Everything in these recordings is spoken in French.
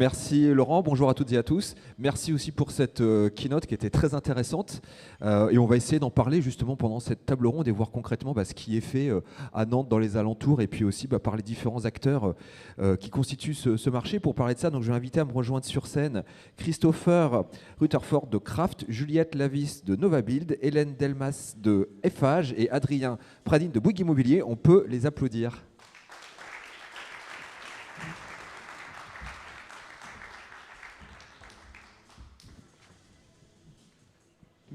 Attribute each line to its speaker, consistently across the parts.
Speaker 1: Merci Laurent, bonjour à toutes et à tous. Merci aussi pour cette keynote qui était très intéressante. Et on va essayer d'en parler justement pendant cette table ronde et voir concrètement ce qui est fait à Nantes, dans les alentours, et puis aussi par les différents acteurs qui constituent ce marché. Pour parler de ça, donc, je vais inviter à me rejoindre sur scène Christopher Rutherford de Craft, Juliette Lavis de Novabuild, Hélène Delmas de Eiffage et Adrien Pradine de Bouygues Immobilier. On peut les applaudir.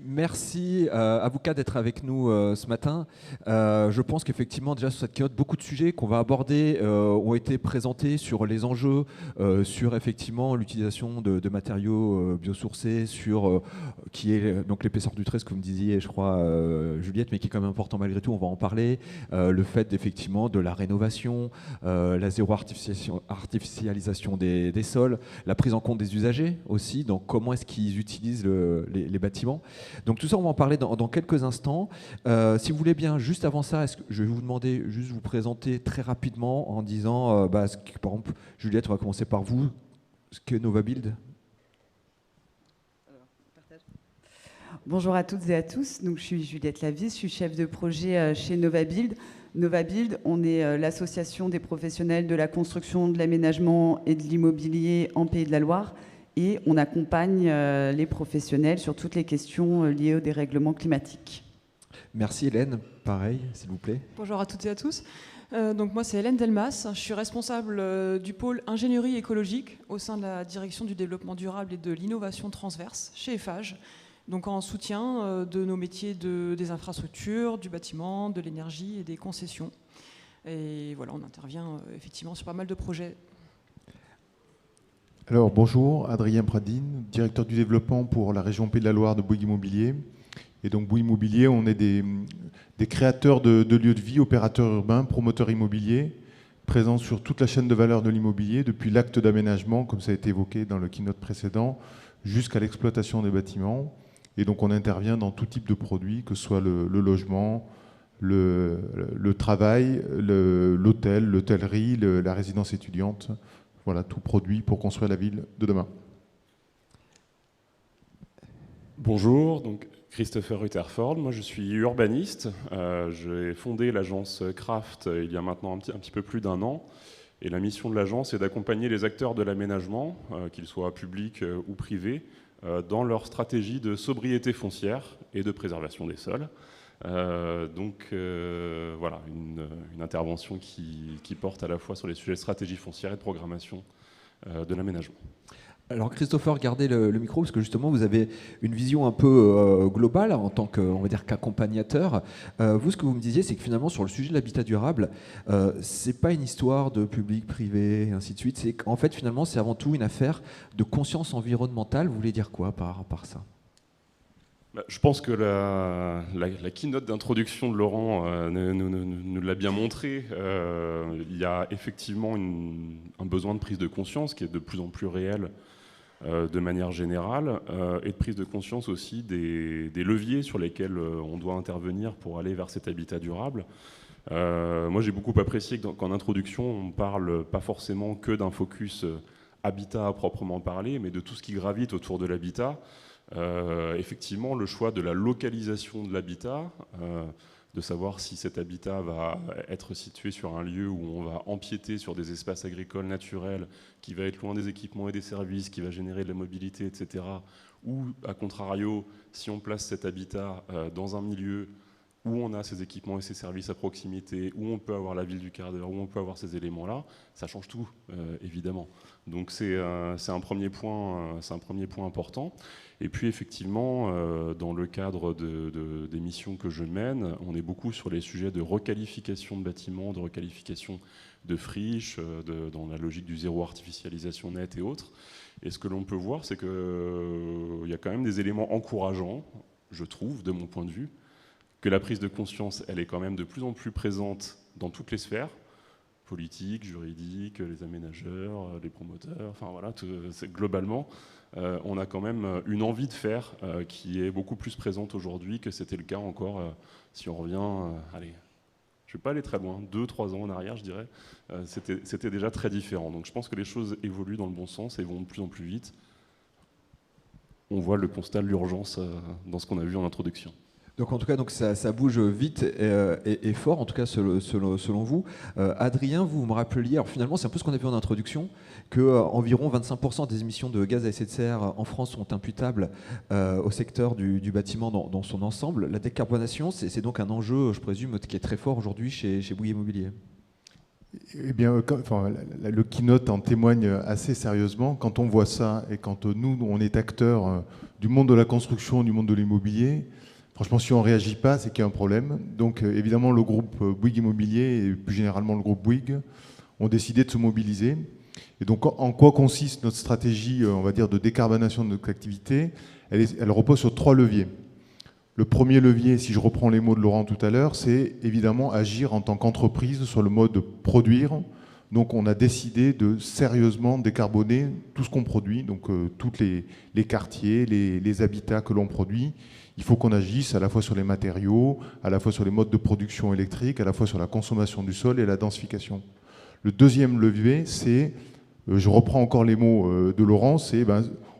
Speaker 1: Merci à vous quatre d'être avec nous ce matin. Je pense qu'effectivement, déjà sur cette keynote, beaucoup de sujets qu'on va aborder ont été présentés sur les enjeux, sur effectivement l'utilisation de matériaux biosourcés, sur qui est donc l'épaisseur du trait, ce que vous me disiez, je crois, Juliette, mais qui est quand même important malgré tout, on va en parler. Le fait d'effectivement de la rénovation, la zéro artificialisation des sols, la prise en compte des usagers aussi, donc comment est-ce qu'ils utilisent les bâtiments. Donc tout ça, on va en parler dans quelques instants. Si vous voulez bien, juste avant ça, je vais vous demander juste de vous présenter très rapidement en disant, par exemple, Juliette, on va commencer par vous, ce qu'est Novabuild.
Speaker 2: Bonjour à toutes et à tous. Donc, je suis Juliette Lavis, je suis chef de projet chez Novabuild. Novabuild, on est l'association des professionnels de la construction, de l'aménagement et de l'immobilier en Pays de la Loire. Et on accompagne les professionnels sur toutes les questions liées au dérèglement climatique.
Speaker 1: Merci Hélène, pareil, s'il vous plaît.
Speaker 3: Bonjour à toutes et à tous. Donc moi c'est Hélène Delmas, je suis responsable du pôle ingénierie écologique au sein de la direction du développement durable et de l'innovation transverse chez Eiffage, donc en soutien de nos métiers des infrastructures, du bâtiment, de l'énergie et des concessions. Et voilà, on intervient effectivement sur pas mal de projets.
Speaker 4: Alors bonjour, Adrien Pradine, directeur du développement pour la région Pays de la Loire de Bouygues Immobilier. Et donc Bouygues Immobilier, on est des créateurs de lieux de vie, opérateurs urbains, promoteurs immobiliers, présents sur toute la chaîne de valeur de l'immobilier, depuis l'acte d'aménagement, comme ça a été évoqué dans le keynote précédent, jusqu'à l'exploitation des bâtiments. Et donc on intervient dans tout type de produits, que ce soit le logement, le travail, l'hôtel, l'hôtellerie, la résidence étudiante. Voilà, tout produit pour construire la ville de demain.
Speaker 5: Bonjour, donc Christopher Rutherford, moi je suis urbaniste. J'ai fondé l'agence Craft il y a maintenant un petit peu plus d'1 an. Et la mission de l'agence est d'accompagner les acteurs de l'aménagement, qu'ils soient publics ou privés, dans leur stratégie de sobriété foncière et de préservation des sols. Voilà, une intervention qui porte à la fois sur les sujets de stratégie foncière et de programmation de l'aménagement.
Speaker 1: Alors Christopher, gardez le micro parce que justement vous avez une vision un peu globale en tant qu'accompagnateur. Vous, ce que vous me disiez, c'est que finalement sur le sujet de l'habitat durable, c'est pas une histoire de public, privé, et ainsi de suite. C'est qu'en fait finalement c'est avant tout une affaire de conscience environnementale. Vous voulez dire quoi par ça ?
Speaker 5: Je pense que la keynote d'introduction de Laurent nous l'a bien montré. Il y a effectivement un besoin de prise de conscience qui est de plus en plus réel de manière générale, et de prise de conscience aussi des leviers sur lesquels on doit intervenir pour aller vers cet habitat durable. Moi j'ai beaucoup apprécié qu'en introduction on ne parle pas forcément que d'un focus habitat à proprement parler, mais de tout ce qui gravite autour de l'habitat. Effectivement, le choix de la localisation de l'habitat, de savoir si cet habitat va être situé sur un lieu où on va empiéter sur des espaces agricoles naturels, qui va être loin des équipements et des services, qui va générer de la mobilité, etc. Ou, à contrario, si on place cet habitat dans un milieu où on a ces équipements et ces services à proximité, où on peut avoir la ville du quart d'heure, où on peut avoir ces éléments-là, ça change tout, évidemment. Donc c'est un premier point important. Et puis effectivement, dans le cadre des missions que je mène, on est beaucoup sur les sujets de requalification de bâtiments, de requalification de friches, dans la logique du zéro artificialisation nette et autres. Et ce que l'on peut voir, c'est qu'il y a quand même des éléments encourageants, je trouve, de mon point de vue, que la prise de conscience, elle est quand même de plus en plus présente dans toutes les sphères, politiques, juridiques, les aménageurs, les promoteurs, enfin voilà, globalement, on a quand même une envie de faire qui est beaucoup plus présente aujourd'hui que c'était le cas encore, si on revient, allez, je ne vais pas aller très loin, 2-3 ans en arrière, je dirais, c'était déjà très différent. Donc je pense que les choses évoluent dans le bon sens et vont de plus en plus vite. On voit le constat de l'urgence dans ce qu'on a vu en introduction.
Speaker 1: Donc en tout cas, ça bouge vite et fort, en tout cas selon vous. Adrien, vous me rappeliez, alors finalement c'est un peu ce qu'on a vu en introduction, qu'environ 25% des émissions de gaz à effet de serre en France sont imputables au secteur du bâtiment dans son ensemble. La décarbonation, c'est donc un enjeu, je présume, qui est très fort aujourd'hui chez Bouygues Immobilier.
Speaker 4: Eh bien, le keynote en témoigne assez sérieusement. Quand on voit ça et quand nous, on est acteurs du monde de la construction, du monde de l'immobilier, franchement, si on ne réagit pas, c'est qu'il y a un problème. Donc, évidemment, le groupe Bouygues Immobilier et plus généralement le groupe Bouygues ont décidé de se mobiliser. Et donc, en quoi consiste notre stratégie, on va dire, de décarbonation de notre activité? Elle repose sur 3 leviers. Le premier levier, si je reprends les mots de Laurent tout à l'heure, c'est évidemment agir en tant qu'entreprise sur le mode de produire. Donc on a décidé de sérieusement décarboner tout ce qu'on produit, donc tous les quartiers, les habitats que l'on produit. Il faut qu'on agisse à la fois sur les matériaux, à la fois sur les modes de production électrique, à la fois sur la consommation du sol et la densification. Le deuxième levier, c'est, je reprends encore les mots de Laurent, c'est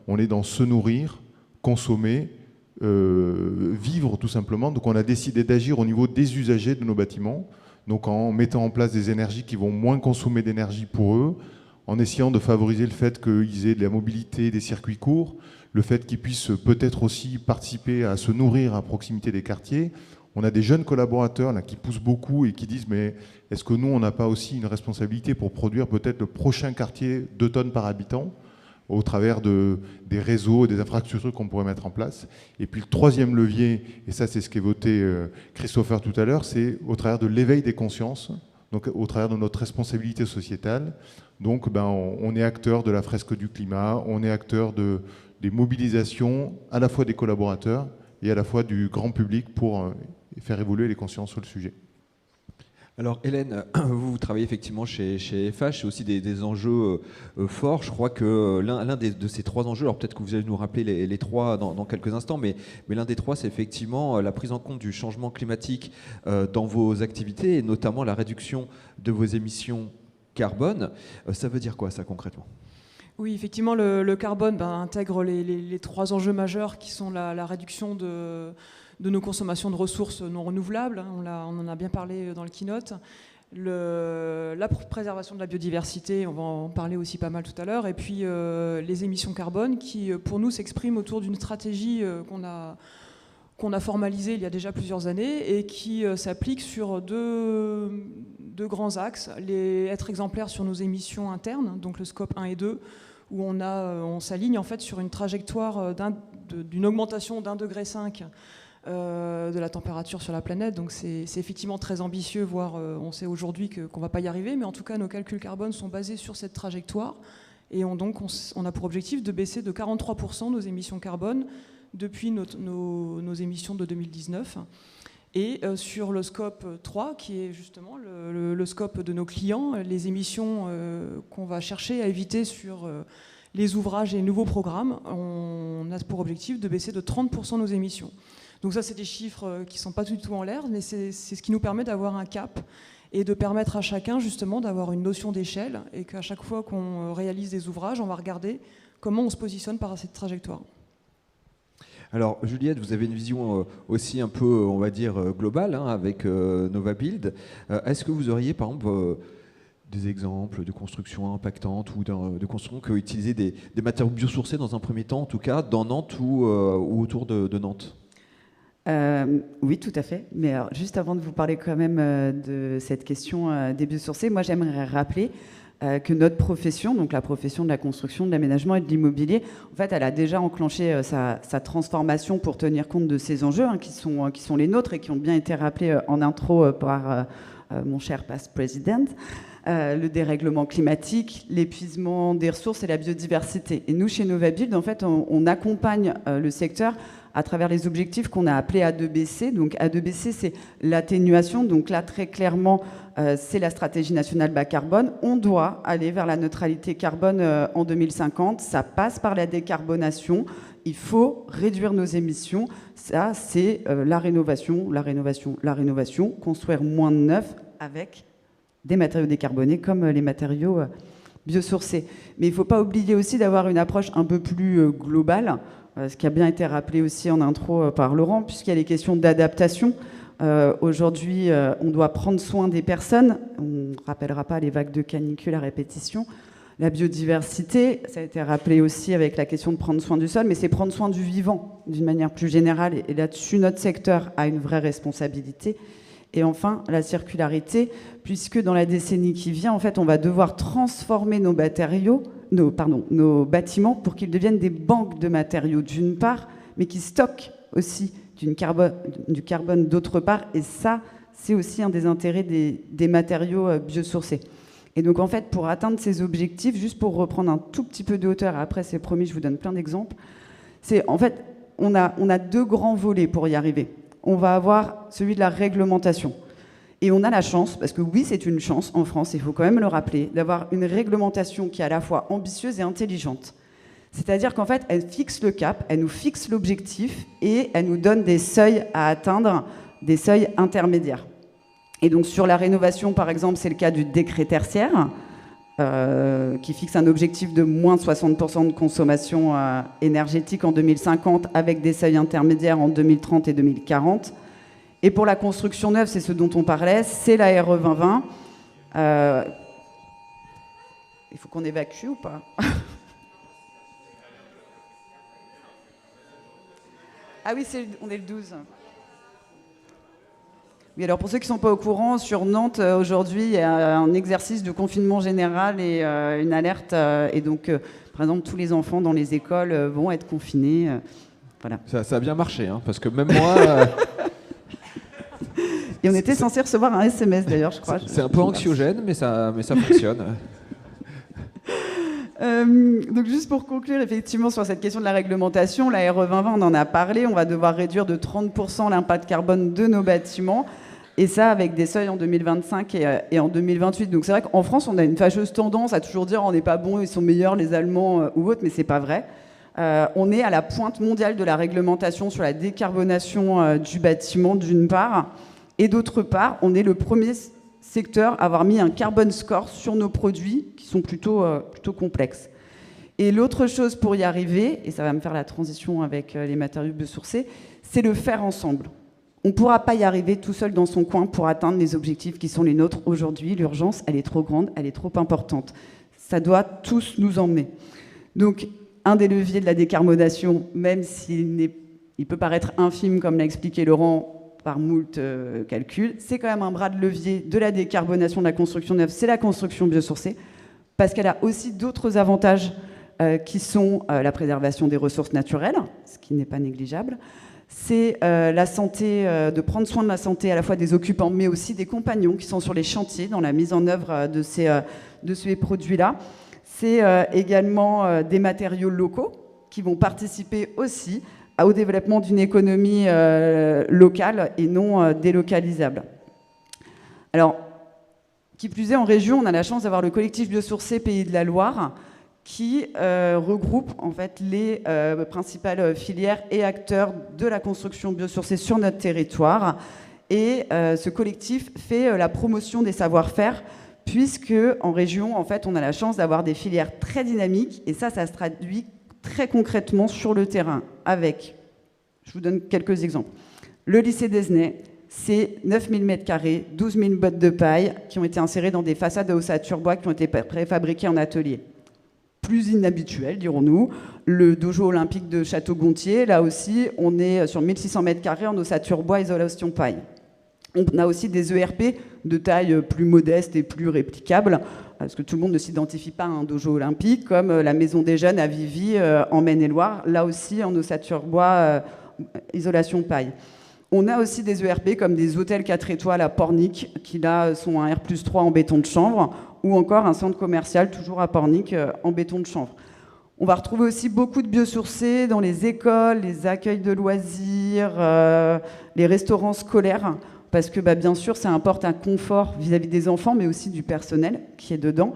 Speaker 4: on est dans se nourrir, consommer, vivre tout simplement. Donc on a décidé d'agir au niveau des usagers de nos bâtiments, donc en mettant en place des énergies qui vont moins consommer d'énergie pour eux, en essayant de favoriser le fait qu'ils aient de la mobilité, des circuits courts, le fait qu'ils puissent peut-être aussi participer à se nourrir à proximité des quartiers. On a des jeunes collaborateurs là, qui poussent beaucoup et qui disent mais est-ce que nous on n'a pas aussi une responsabilité pour produire peut-être le prochain quartier 2 tonnes par habitant au travers des réseaux et des infrastructures qu'on pourrait mettre en place. Et puis le troisième levier, et ça c'est ce qu'évoquait Christopher tout à l'heure, c'est au travers de l'éveil des consciences, donc au travers de notre responsabilité sociétale. Donc on est acteur de la fresque du climat, on est acteur des mobilisations à la fois des collaborateurs et à la fois du grand public pour faire évoluer les consciences sur le sujet.
Speaker 1: Alors Hélène, vous travaillez effectivement chez FH, c'est aussi des enjeux forts. Je crois que l'un de ces 3 enjeux, alors peut-être que vous allez nous rappeler les 3 dans quelques instants, mais l'un des 3, c'est effectivement la prise en compte du changement climatique dans vos activités, et notamment la réduction de vos émissions carbone. Ça veut dire quoi ça concrètement ?
Speaker 3: Oui, effectivement, le carbone intègre les 3 enjeux majeurs qui sont la réduction de nos consommations de ressources non renouvelables, on en a bien parlé dans le keynote, la préservation de la biodiversité, on va en parler aussi pas mal tout à l'heure, et puis les émissions carbone qui, pour nous, s'expriment autour d'une stratégie qu'on a formalisée il y a déjà plusieurs années et qui s'applique sur deux grands axes, être exemplaire sur nos émissions internes, donc le scope 1 et 2, où on s'aligne en fait sur une trajectoire d'une augmentation d'1,5 degré de la température sur la planète. Donc c'est effectivement très ambitieux, voire on sait aujourd'hui qu'on ne va pas y arriver, mais en tout cas nos calculs carbone sont basés sur cette trajectoire et on a pour objectif de baisser de 43% nos émissions carbone depuis nos émissions de 2019. Et sur le scope 3, qui est justement le scope de nos clients, les émissions qu'on va chercher à éviter sur les ouvrages et les nouveaux programmes, on a pour objectif de baisser de 30% nos émissions. Donc ça, c'est des chiffres qui ne sont pas du tout en l'air, mais c'est ce qui nous permet d'avoir un cap et de permettre à chacun justement d'avoir une notion d'échelle et qu'à chaque fois qu'on réalise des ouvrages, on va regarder comment on se positionne par cette trajectoire.
Speaker 1: Alors Juliette, vous avez une vision aussi un peu, on va dire, globale avec NovaBuild. Est-ce que vous auriez par exemple des exemples de constructions impactantes ou de constructions qui ont utilisé des matériaux biosourcés dans un premier temps, en tout cas dans Nantes ou autour de Nantes ?
Speaker 2: Oui, tout à fait. Mais alors, juste avant de vous parler quand même de cette question des biosourcés, moi j'aimerais rappeler que notre profession, donc la profession de la construction, de l'aménagement et de l'immobilier, en fait, elle a déjà enclenché sa transformation pour tenir compte de ces enjeux qui sont les nôtres et qui ont bien été rappelés en intro par mon cher past president. Le dérèglement climatique, l'épuisement des ressources et la biodiversité. Et nous, chez NovaBuild, en fait, on accompagne le secteur à travers les objectifs qu'on a appelés A2BC. Donc A2BC, c'est l'atténuation. Donc là, très clairement, c'est la stratégie nationale bas carbone. On doit aller vers la neutralité carbone en 2050. Ça passe par la décarbonation. Il faut réduire nos émissions. Ça, c'est la rénovation. Construire moins de neuf, avec des matériaux décarbonés comme les matériaux biosourcés. Mais il ne faut pas oublier aussi d'avoir une approche un peu plus globale, ce qui a bien été rappelé aussi en intro par Laurent, puisqu'il y a les questions d'adaptation. Aujourd'hui, on doit prendre soin des personnes. On ne rappellera pas les vagues de canicule à répétition. La biodiversité, ça a été rappelé aussi avec la question de prendre soin du sol, mais c'est prendre soin du vivant d'une manière plus générale. Et là-dessus, notre secteur a une vraie responsabilité. Et enfin, la circularité, puisque dans la décennie qui vient, en fait, on va devoir transformer nos bâtiments pour qu'ils deviennent des banques de matériaux d'une part, mais qui stockent aussi du carbone d'autre part. Et ça, c'est aussi un des intérêts des matériaux biosourcés. Et donc, en fait, pour atteindre ces objectifs, juste pour reprendre un tout petit peu de hauteur, après, c'est promis, je vous donne plein d'exemples, c'est, en fait, on a deux grands volets pour y arriver. On va avoir celui de la réglementation. Et on a la chance, parce que oui, c'est une chance en France, il faut quand même le rappeler, d'avoir une réglementation qui est à la fois ambitieuse et intelligente. C'est-à-dire qu'en fait, elle fixe le cap, elle nous fixe l'objectif et elle nous donne des seuils à atteindre, des seuils intermédiaires. Et donc sur la rénovation, par exemple, c'est le cas du décret tertiaire, qui fixe un objectif de moins de 60% de consommation énergétique en 2050, avec des seuils intermédiaires en 2030 et 2040. Et pour la construction neuve, c'est ce dont on parlait, c'est la RE 2020. Il faut qu'on évacue ou pas? Ah oui, on est le 12. Oui, alors pour ceux qui ne sont pas au courant, sur Nantes, aujourd'hui, il y a un exercice de confinement général et une alerte. Et donc, par exemple, tous les enfants dans les écoles vont être confinés. Voilà.
Speaker 1: Ça a bien marché, hein, parce que même moi...
Speaker 2: Et on était censé recevoir un SMS, d'ailleurs, je crois.
Speaker 1: C'est un peu anxiogène, mais ça fonctionne.
Speaker 2: Donc juste pour conclure, effectivement, sur cette question de la réglementation, la RE 2020, on en a parlé, on va devoir réduire de 30% l'impact carbone de nos bâtiments, et ça avec des seuils en 2025 et en 2028. Donc c'est vrai qu'en France, on a une fâcheuse tendance à toujours dire on n'est pas bon, ils sont meilleurs les Allemands ou autres, mais c'est pas vrai. On est à la pointe mondiale de la réglementation sur la décarbonation du bâtiment d'une part, et d'autre part, on est le premier secteur à avoir mis un carbon score sur nos produits qui sont plutôt complexes. Et l'autre chose pour y arriver, et ça va me faire la transition avec les matériaux biosourcés, c'est le faire ensemble. On ne pourra pas y arriver tout seul dans son coin pour atteindre les objectifs qui sont les nôtres aujourd'hui. L'urgence, elle est trop grande, elle est trop importante. Ça doit tous nous emmener. Donc, un des leviers de la décarbonation, même s'il peut paraître infime, comme l'a expliqué Laurent, par moult calculs, c'est quand même un bras de levier de la décarbonation de la construction neuve, c'est la construction biosourcée, parce qu'elle a aussi d'autres avantages qui sont la préservation des ressources naturelles, ce qui n'est pas négligeable, c'est la santé, de prendre soin de la santé à la fois des occupants, mais aussi des compagnons qui sont sur les chantiers dans la mise en œuvre de ces produits-là. C'est également des matériaux locaux qui vont participer aussi au développement d'une économie locale et non délocalisable. Alors, qui plus est, en région, on a la chance d'avoir le collectif biosourcé Pays de la Loire qui regroupe en fait les principales filières et acteurs de la construction biosourcée sur notre territoire. Et ce collectif fait la promotion des savoir-faire, puisque en région, en fait, on a la chance d'avoir des filières très dynamiques, et ça se traduit très concrètement sur le terrain avec, je vous donne quelques exemples. Le lycée d'Esnay, c'est 9000 m², 12 000 bottes de paille qui ont été insérées dans des façades à ossature bois qui ont été préfabriquées en atelier. Plus inhabituel, dirons-nous, le dojo olympique de Château-Gontier, là aussi, on est sur 1600 m² en ossature bois, isolation paille. On a aussi des ERP de taille plus modeste et plus réplicable, parce que tout le monde ne s'identifie pas à un dojo olympique, comme la Maison des Jeunes à Vivy, en Maine-et-Loire, là aussi en ossature bois, isolation paille. On a aussi des ERP comme des hôtels 4 étoiles à Pornic, qui là sont un R+3 en béton de chanvre, ou encore un centre commercial, toujours à Pornic, en béton de chanvre. On va retrouver aussi beaucoup de biosourcés dans les écoles, les accueils de loisirs, les restaurants scolaires, parce que bien sûr, ça apporte un confort vis-à-vis des enfants, mais aussi du personnel qui est dedans.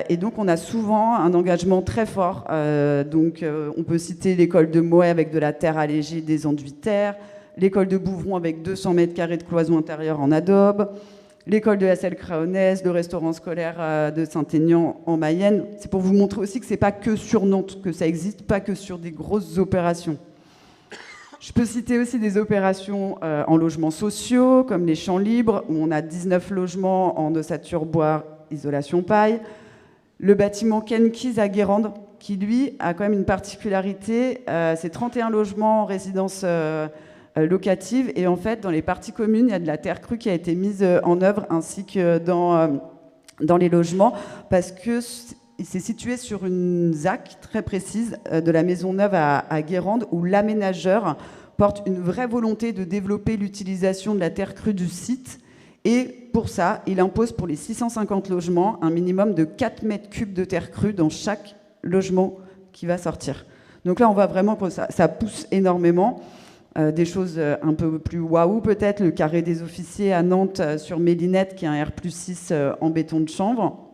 Speaker 2: Et donc, on a souvent un engagement très fort. On peut citer l'école de Moët avec de la terre allégée, des enduits terre, l'école de Bouvron avec 200 m² de cloison intérieure en adobe, l'école de la Selle Craonnaise, le restaurant scolaire de Saint-Aignan en Mayenne. C'est pour vous montrer aussi que c'est pas que sur Nantes que ça existe, pas que sur des grosses opérations. Je peux citer aussi des opérations en logements sociaux, comme les Champs Libres, où on a 19 logements en ossature bois, isolation paille. Le bâtiment Kenkis à Guérande, qui lui a quand même une particularité, c'est 31 logements en résidence locative, et en fait dans les parties communes il y a de la terre crue qui a été mise en œuvre, ainsi que dans les logements, parce que c'est situé sur une ZAC très précise de la Maisonneuve à Guérande, où l'aménageur porte une vraie volonté de développer l'utilisation de la terre crue du site. Et pour ça, il impose pour les 650 logements un minimum de 4 mètres cubes de terre crue dans chaque logement qui va sortir. Donc là, on voit vraiment que ça pousse énormément. Des choses un peu plus waouh peut-être, le carré des officiers à Nantes sur Mélinette, qui est un R+6 en béton de chanvre.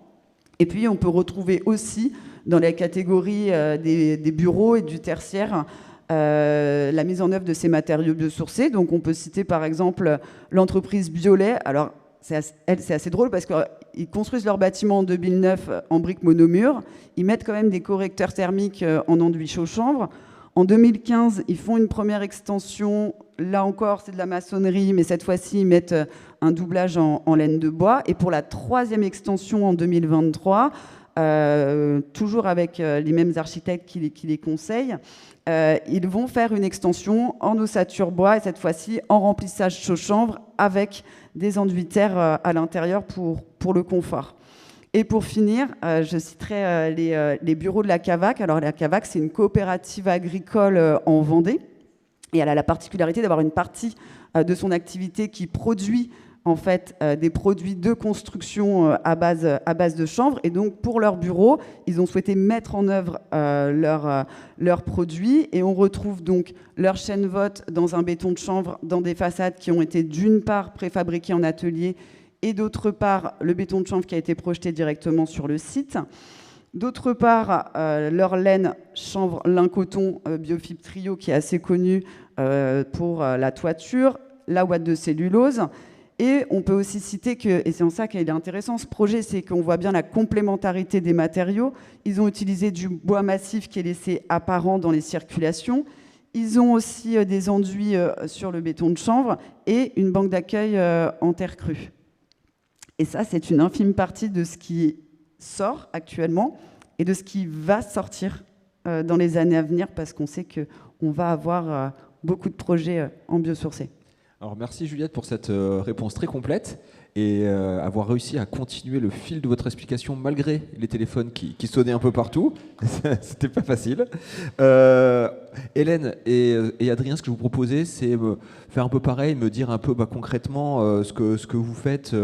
Speaker 2: Et puis, on peut retrouver aussi, dans la catégorie des bureaux et du tertiaire, la mise en œuvre de ces matériaux biosourcés. Donc on peut citer par exemple l'entreprise Biolay. Alors c'est assez drôle parce qu'ils construisent leur bâtiment en 2009 en briques monomures. Ils mettent quand même des correcteurs thermiques en enduit chaud-chanvre. En 2015, ils font une première extension. Là encore, c'est de la maçonnerie, mais cette fois-ci, ils mettent un doublage en laine de bois. Et pour la 3e extension en 2023, toujours avec les mêmes architectes qui les conseillent, ils vont faire une extension en ossature bois, et cette fois-ci en remplissage chaud-chanvre avec des enduits terre à l'intérieur pour le confort. Et pour finir, je citerai les bureaux de la CAVAC. Alors la CAVAC, c'est une coopérative agricole en Vendée, et elle a la particularité d'avoir une partie de son activité qui produit en fait des produits de construction à base de chanvre. Et donc pour leur bureau, ils ont souhaité mettre en œuvre leurs produits, et on retrouve donc leur chaîne vote dans un béton de chanvre dans des façades qui ont été d'une part préfabriquées en atelier, et d'autre part le béton de chanvre qui a été projeté directement sur le site. D'autre part, leur laine chanvre lin coton Biofibre Trio, qui est assez connue pour la toiture, la ouate de cellulose. Et on peut aussi citer que, et c'est en ça qu'il est intéressant ce projet, c'est qu'on voit bien la complémentarité des matériaux. Ils ont utilisé du bois massif qui est laissé apparent dans les circulations. Ils ont aussi des enduits sur le béton de chanvre et une banque d'accueil en terre crue. Et ça, c'est une infime partie de ce qui sort actuellement et de ce qui va sortir dans les années à venir, parce qu'on sait qu'on va avoir beaucoup de projets en biosourcé.
Speaker 1: Alors merci Juliette pour cette réponse très complète, et avoir réussi à continuer le fil de votre explication malgré les téléphones qui sonnaient un peu partout. C'était pas facile. Hélène et Adrien, ce que je vous proposais, c'est faire un peu pareil, me dire un peu concrètement ce que vous faites.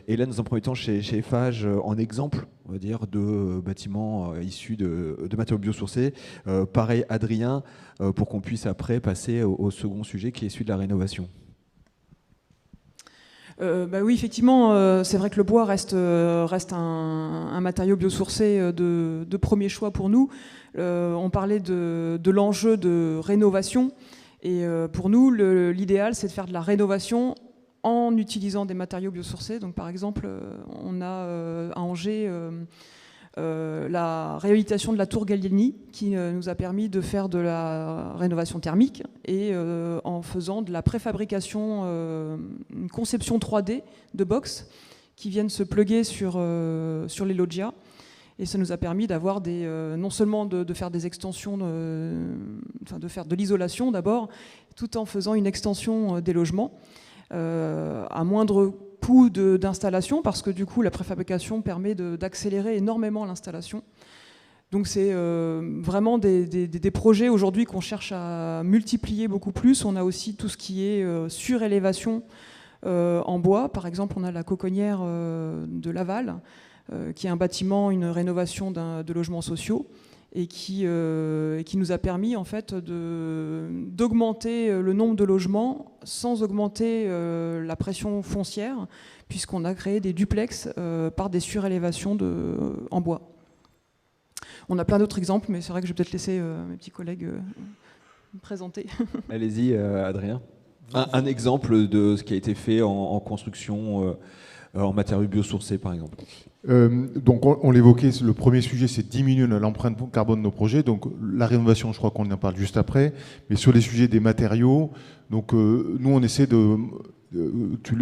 Speaker 1: Hélène, dans un premier temps, chez Eiffage, en exemple, on va dire, de bâtiments issus de matériaux biosourcés. Pareil, Adrien, pour qu'on puisse après passer au second sujet qui est celui de la rénovation.
Speaker 3: Oui, effectivement, c'est vrai que le bois reste un matériau biosourcé de premier choix pour nous. On parlait de l'enjeu de rénovation, et pour nous, l'idéal, c'est de faire de la rénovation en utilisant des matériaux biosourcés. Donc, par exemple, on a à Angers la réhabilitation de la tour Gallieni, qui nous a permis de faire de la rénovation thermique, et en faisant de la préfabrication, une conception 3D de box qui viennent se plugger sur les loggias. Et ça nous a permis d'avoir non seulement de faire des extensions, de faire de l'isolation d'abord, tout en faisant une extension des logements à moindre coût d'installation, parce que du coup la préfabrication permet d'accélérer énormément l'installation. Donc c'est vraiment des projets aujourd'hui qu'on cherche à multiplier beaucoup plus. On a aussi tout ce qui est surélévation en bois. Par exemple, on a la Coconnière de Laval, qui est un bâtiment, une rénovation de logements sociaux, et qui nous a permis en fait d'augmenter le nombre de logements sans augmenter la pression foncière, puisqu'on a créé des duplex par des surélévations en bois. On a plein d'autres exemples, mais c'est vrai que je vais peut-être laisser mes petits collègues me présenter.
Speaker 1: Allez-y, Adrien. Un exemple de ce qui a été fait en construction en matériaux biosourcés, par exemple?
Speaker 4: Donc on l'évoquait, le premier sujet, c'est diminuer l'empreinte carbone de nos projets. Donc la rénovation, je crois qu'on en parle juste après. Mais sur les sujets des matériaux, donc nous on essaie tu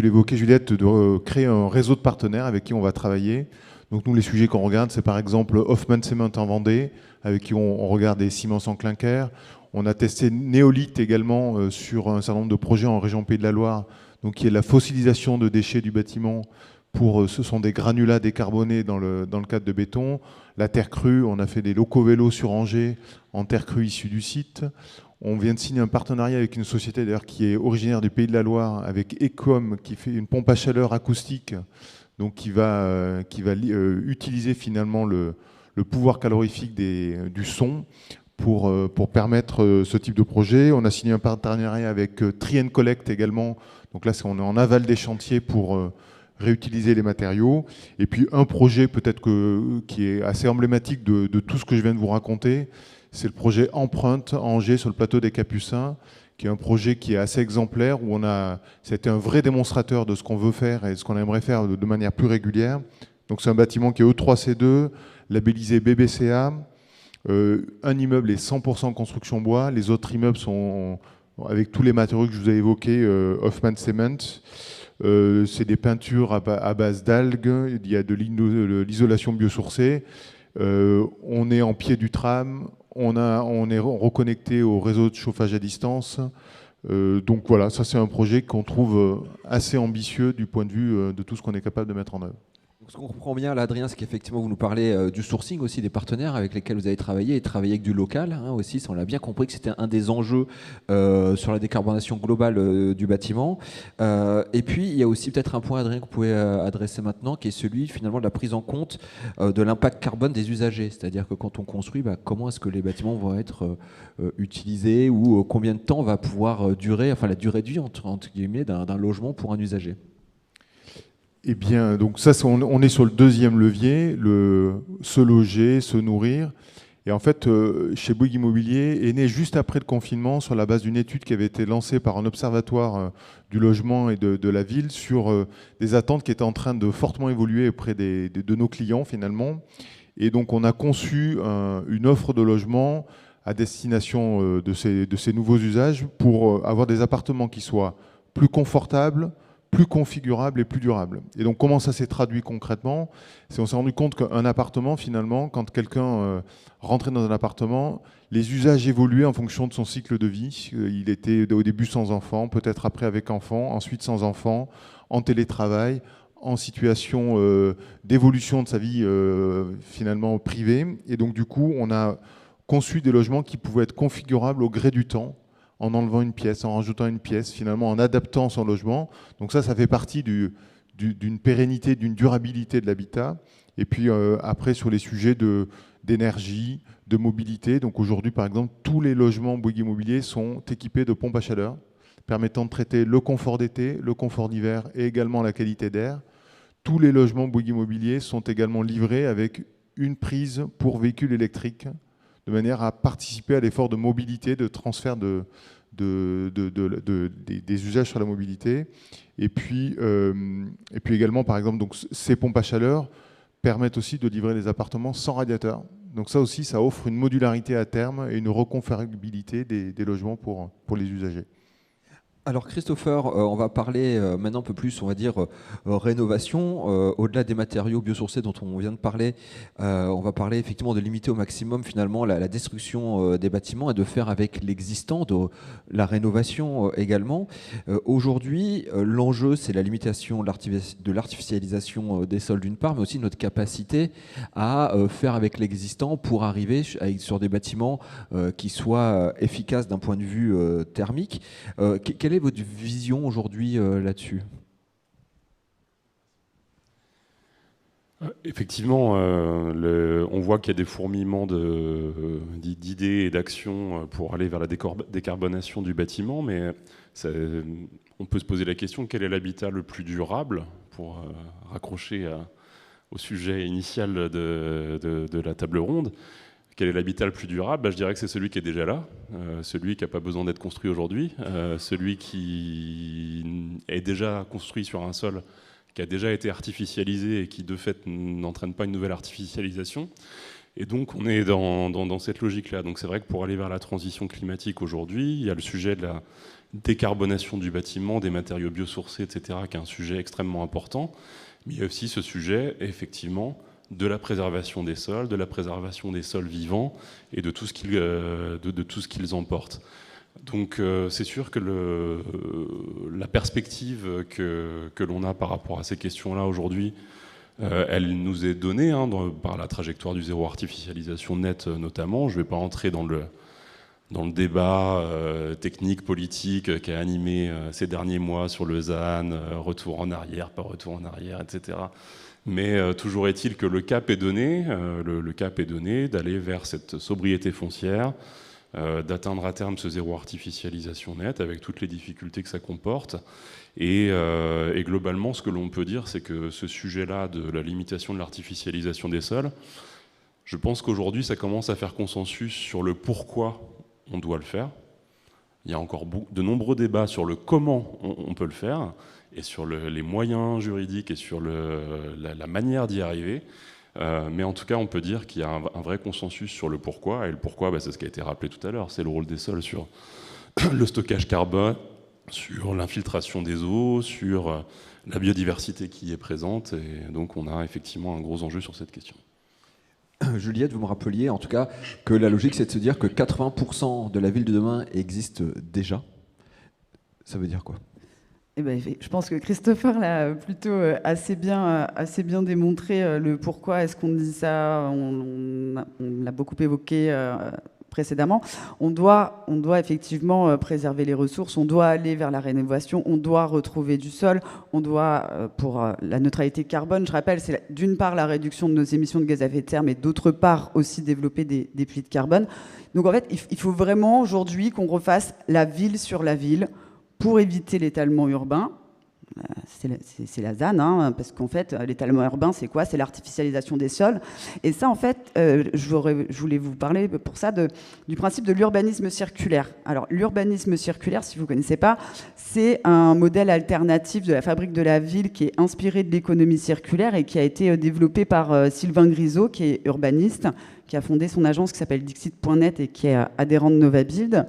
Speaker 4: l'évoquais Juliette, de créer un réseau de partenaires avec qui on va travailler. Donc nous les sujets qu'on regarde, c'est par exemple Hoffman Cement en Vendée, avec qui on regarde des ciments sans clinker. On a testé Néolith également sur un certain nombre de projets en région Pays de la Loire, donc qui est la fossilisation de déchets du bâtiment. Ce sont des granulats décarbonés dans le cadre de béton. La terre crue, on a fait des locaux vélos sur Angers en terre crue issue du site. On vient de signer un partenariat avec une société d'ailleurs qui est originaire du Pays de la Loire, avec Ecom, qui fait une pompe à chaleur acoustique, donc qui va utiliser finalement le pouvoir calorifique du son pour permettre ce type de projet. On a signé un partenariat avec Trien Collect également. Donc là, on est en aval des chantiers pour réutiliser les matériaux. Et puis un projet peut-être qui est assez emblématique de tout ce que je viens de vous raconter, c'est le projet Empreinte à Angers sur le plateau des Capucins, qui est un projet qui est assez exemplaire, où c'était un vrai démonstrateur de ce qu'on veut faire et ce qu'on aimerait faire de manière plus régulière. Donc c'est un bâtiment qui est E3C2, labellisé BBCA. Un immeuble est 100% construction bois, les autres immeubles sont avec tous les matériaux que je vous ai évoqués, Hoffman Cement. C'est des peintures à base d'algues, il y a de l'isolation biosourcée. On est en pied du tram, on est reconnecté au réseau de chauffage à distance. Donc voilà, ça c'est un projet qu'on trouve assez ambitieux du point de vue de tout ce qu'on est capable de mettre en œuvre.
Speaker 1: Donc, ce qu'on comprend bien là, Adrien, c'est qu'effectivement vous nous parlez du sourcing aussi, des partenaires avec lesquels vous avez travaillé et travaillé avec du local aussi. Ça, on l'a bien compris que c'était un des enjeux sur la décarbonation globale du bâtiment. Et puis il y a aussi peut-être un point, Adrien, que vous pouvez adresser maintenant, qui est celui finalement de la prise en compte de l'impact carbone des usagers. C'est-à-dire que quand on construit, comment est-ce que les bâtiments vont être utilisés ou combien de temps va pouvoir durer, enfin la durée de vie entre guillemets d'un logement pour un usager.
Speaker 4: Eh bien, donc ça, on est sur le deuxième levier, se loger, se nourrir. Et en fait, chez Bouygues Immobilier est né juste après le confinement sur la base d'une étude qui avait été lancée par un observatoire du logement et de la ville sur des attentes qui étaient en train de fortement évoluer auprès de nos clients finalement. Et donc, on a conçu une offre de logement à destination de ces nouveaux usages pour avoir des appartements qui soient plus confortables, plus configurable et plus durable. Et donc comment ça s'est traduit concrètement? On s'est rendu compte qu'un appartement, finalement, quand quelqu'un rentrait dans un appartement, les usages évoluaient en fonction de son cycle de vie. Il était au début sans enfant, peut-être après avec enfant, ensuite sans enfant, en télétravail, en situation d'évolution de sa vie finalement privée. Et donc du coup, on a conçu des logements qui pouvaient être configurables au gré du temps, en enlevant une pièce, en rajoutant une pièce, finalement en adaptant son logement. Donc ça fait partie d'une pérennité, d'une durabilité de l'habitat. Et puis après, sur les sujets d'énergie, de mobilité. Donc aujourd'hui, par exemple, tous les logements Bouygues Immobilier sont équipés de pompes à chaleur, permettant de traiter le confort d'été, le confort d'hiver et également la qualité d'air. Tous les logements Bouygues Immobilier sont également livrés avec une prise pour véhicules électriques, de manière à participer à l'effort de mobilité, de transfert des usages sur la mobilité. Et puis également, par exemple, donc, ces pompes à chaleur permettent aussi de livrer des appartements sans radiateur. Donc ça aussi, ça offre une modularité à terme et une reconfigurabilité des logements pour les usagers.
Speaker 1: Alors Christopher, on va parler maintenant un peu plus, on va dire, rénovation. Au-delà des matériaux biosourcés dont on vient de parler, on va parler effectivement de limiter au maximum finalement la destruction des bâtiments et de faire avec l'existant, de la rénovation également. Aujourd'hui, l'enjeu, c'est la limitation de l'artificialisation des sols d'une part, mais aussi notre capacité à faire avec l'existant pour arriver sur des bâtiments qui soient efficaces d'un point de vue thermique. Quelle est votre vision aujourd'hui là-dessus ?
Speaker 5: Effectivement, on voit qu'il y a des fourmillements d'idées et d'actions pour aller vers la décarbonation du bâtiment, mais on peut se poser la question, quel est l'habitat le plus durable, pour raccrocher au sujet initial de la table ronde. Quel est l'habitat le plus durable ? Je dirais que c'est celui qui est déjà là, celui qui n'a pas besoin d'être construit aujourd'hui, celui qui est déjà construit sur un sol qui a déjà été artificialisé et qui de fait n'entraîne pas une nouvelle artificialisation. Et donc on est dans cette logique-là. Donc c'est vrai que pour aller vers la transition climatique aujourd'hui, il y a le sujet de la décarbonation du bâtiment, des matériaux biosourcés, etc., qui est un sujet extrêmement important. Mais il y a aussi ce sujet, effectivement, de la préservation des sols, de la préservation des sols vivants et de tout ce qu'ils emportent. Donc c'est sûr que la perspective que l'on a par rapport à ces questions-là aujourd'hui, elle nous est donnée par la trajectoire du zéro artificialisation nette notamment. Je ne vais pas entrer dans le débat technique, politique qui a animé ces derniers mois sur le ZAN, retour en arrière, pas retour en arrière, etc. Mais toujours est-il que le cap est donné, le cap est donné d'aller vers cette sobriété foncière, d'atteindre à terme ce zéro artificialisation net avec toutes les difficultés que ça comporte. Et globalement, ce que l'on peut dire, c'est que ce sujet-là de la limitation de l'artificialisation des sols, je pense qu'aujourd'hui, ça commence à faire consensus sur le pourquoi on doit le faire. Il y a encore de nombreux débats sur le comment on peut le faire, et sur les moyens juridiques, et sur la manière d'y arriver. Mais en tout cas, on peut dire qu'il y a un vrai consensus sur le pourquoi. Et le pourquoi, c'est ce qui a été rappelé tout à l'heure. C'est le rôle des sols sur le stockage carbone, sur l'infiltration des eaux, sur la biodiversité qui est présente. Et donc, on a effectivement un gros enjeu sur cette question.
Speaker 1: Juliette, vous me rappeliez en tout cas que la logique, c'est de se dire que 80% de la ville de demain existe déjà. Ça veut dire quoi ?
Speaker 2: Eh ben, je pense que Christopher l'a plutôt assez bien démontré le pourquoi est-ce qu'on dit ça. On l'a beaucoup évoqué précédemment. On doit effectivement préserver les ressources, on doit aller vers la rénovation, on doit retrouver du sol, on doit, pour la neutralité carbone, je rappelle, c'est d'une part la réduction de nos émissions de gaz à effet de serre, mais d'autre part aussi développer des puits de carbone. Donc en fait, il faut vraiment aujourd'hui qu'on refasse la ville sur la ville, pour éviter l'étalement urbain. C'est la ZAN, parce qu'en fait, l'étalement urbain, c'est quoi ? C'est l'artificialisation des sols. Et ça, en fait, je voulais vous parler pour ça du principe de l'urbanisme circulaire. Alors, l'urbanisme circulaire, si vous ne connaissez pas, c'est un modèle alternatif de la fabrique de la ville qui est inspiré de l'économie circulaire et qui a été développé par Sylvain Grisot, qui est urbaniste, qui a fondé son agence qui s'appelle Dixit.net et qui est adhérent de Novabuild.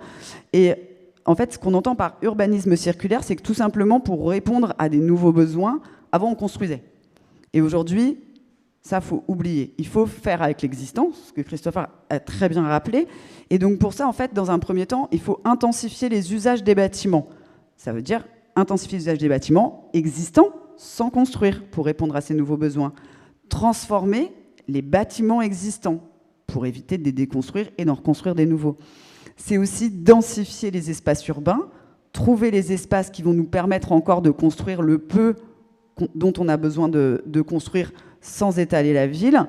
Speaker 2: Et en fait, ce qu'on entend par urbanisme circulaire, c'est que tout simplement, pour répondre à des nouveaux besoins, avant, on construisait. Et aujourd'hui, ça, faut oublier. Il faut faire avec l'existant, ce que Christopher a très bien rappelé. Et donc, pour ça, en fait, dans un premier temps, il faut intensifier les usages des bâtiments. Ça veut dire intensifier l'usage des bâtiments existants sans construire pour répondre à ces nouveaux besoins. Transformer les bâtiments existants pour éviter de les déconstruire et d'en reconstruire des nouveaux. C'est aussi densifier les espaces urbains, trouver les espaces qui vont nous permettre encore de construire le peu dont on a besoin de construire sans étaler la ville.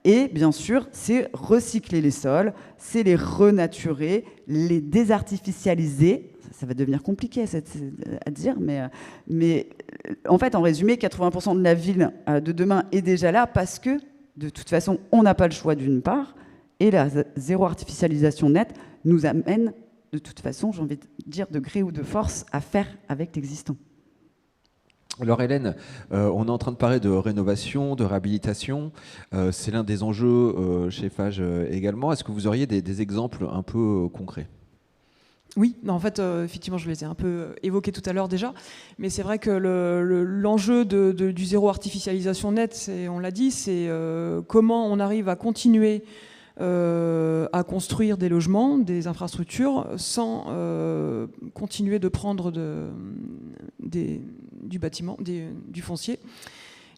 Speaker 2: Et bien sûr, c'est recycler les sols, c'est les renaturer, les désartificialiser. Ça va devenir compliqué à dire, mais en fait, en résumé, 80% de la ville de demain est déjà là parce que, de toute façon, on n'a pas le choix d'une part, et la zéro artificialisation nette nous amène, de toute façon, j'ai envie de dire, de gré ou de force, à faire avec l'existant.
Speaker 1: Alors Hélène, on est en train de parler de rénovation, de réhabilitation. C'est l'un des enjeux chez Eiffage également. Est-ce que vous auriez des exemples un peu concrets ?
Speaker 3: Oui, en fait, effectivement, je les ai un peu évoqués tout à l'heure déjà, mais c'est vrai que l'enjeu du zéro artificialisation nette, on l'a dit, c'est comment on arrive à continuer à construire des logements, des infrastructures, sans continuer de prendre du bâtiment, du foncier.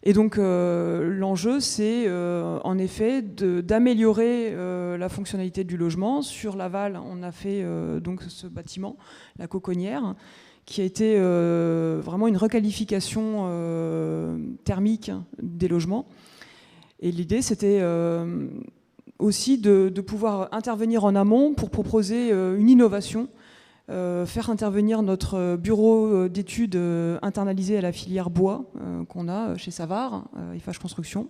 Speaker 3: Et donc l'enjeu, c'est en effet d'améliorer la fonctionnalité du logement. Sur Laval, on a fait donc ce bâtiment, la Coconnière, qui a été vraiment une requalification thermique des logements. Et l'idée, c'était aussi de pouvoir intervenir en amont pour proposer une innovation, faire intervenir notre bureau d'études internalisé à la filière bois qu'on a chez Savard, Eiffage Construction,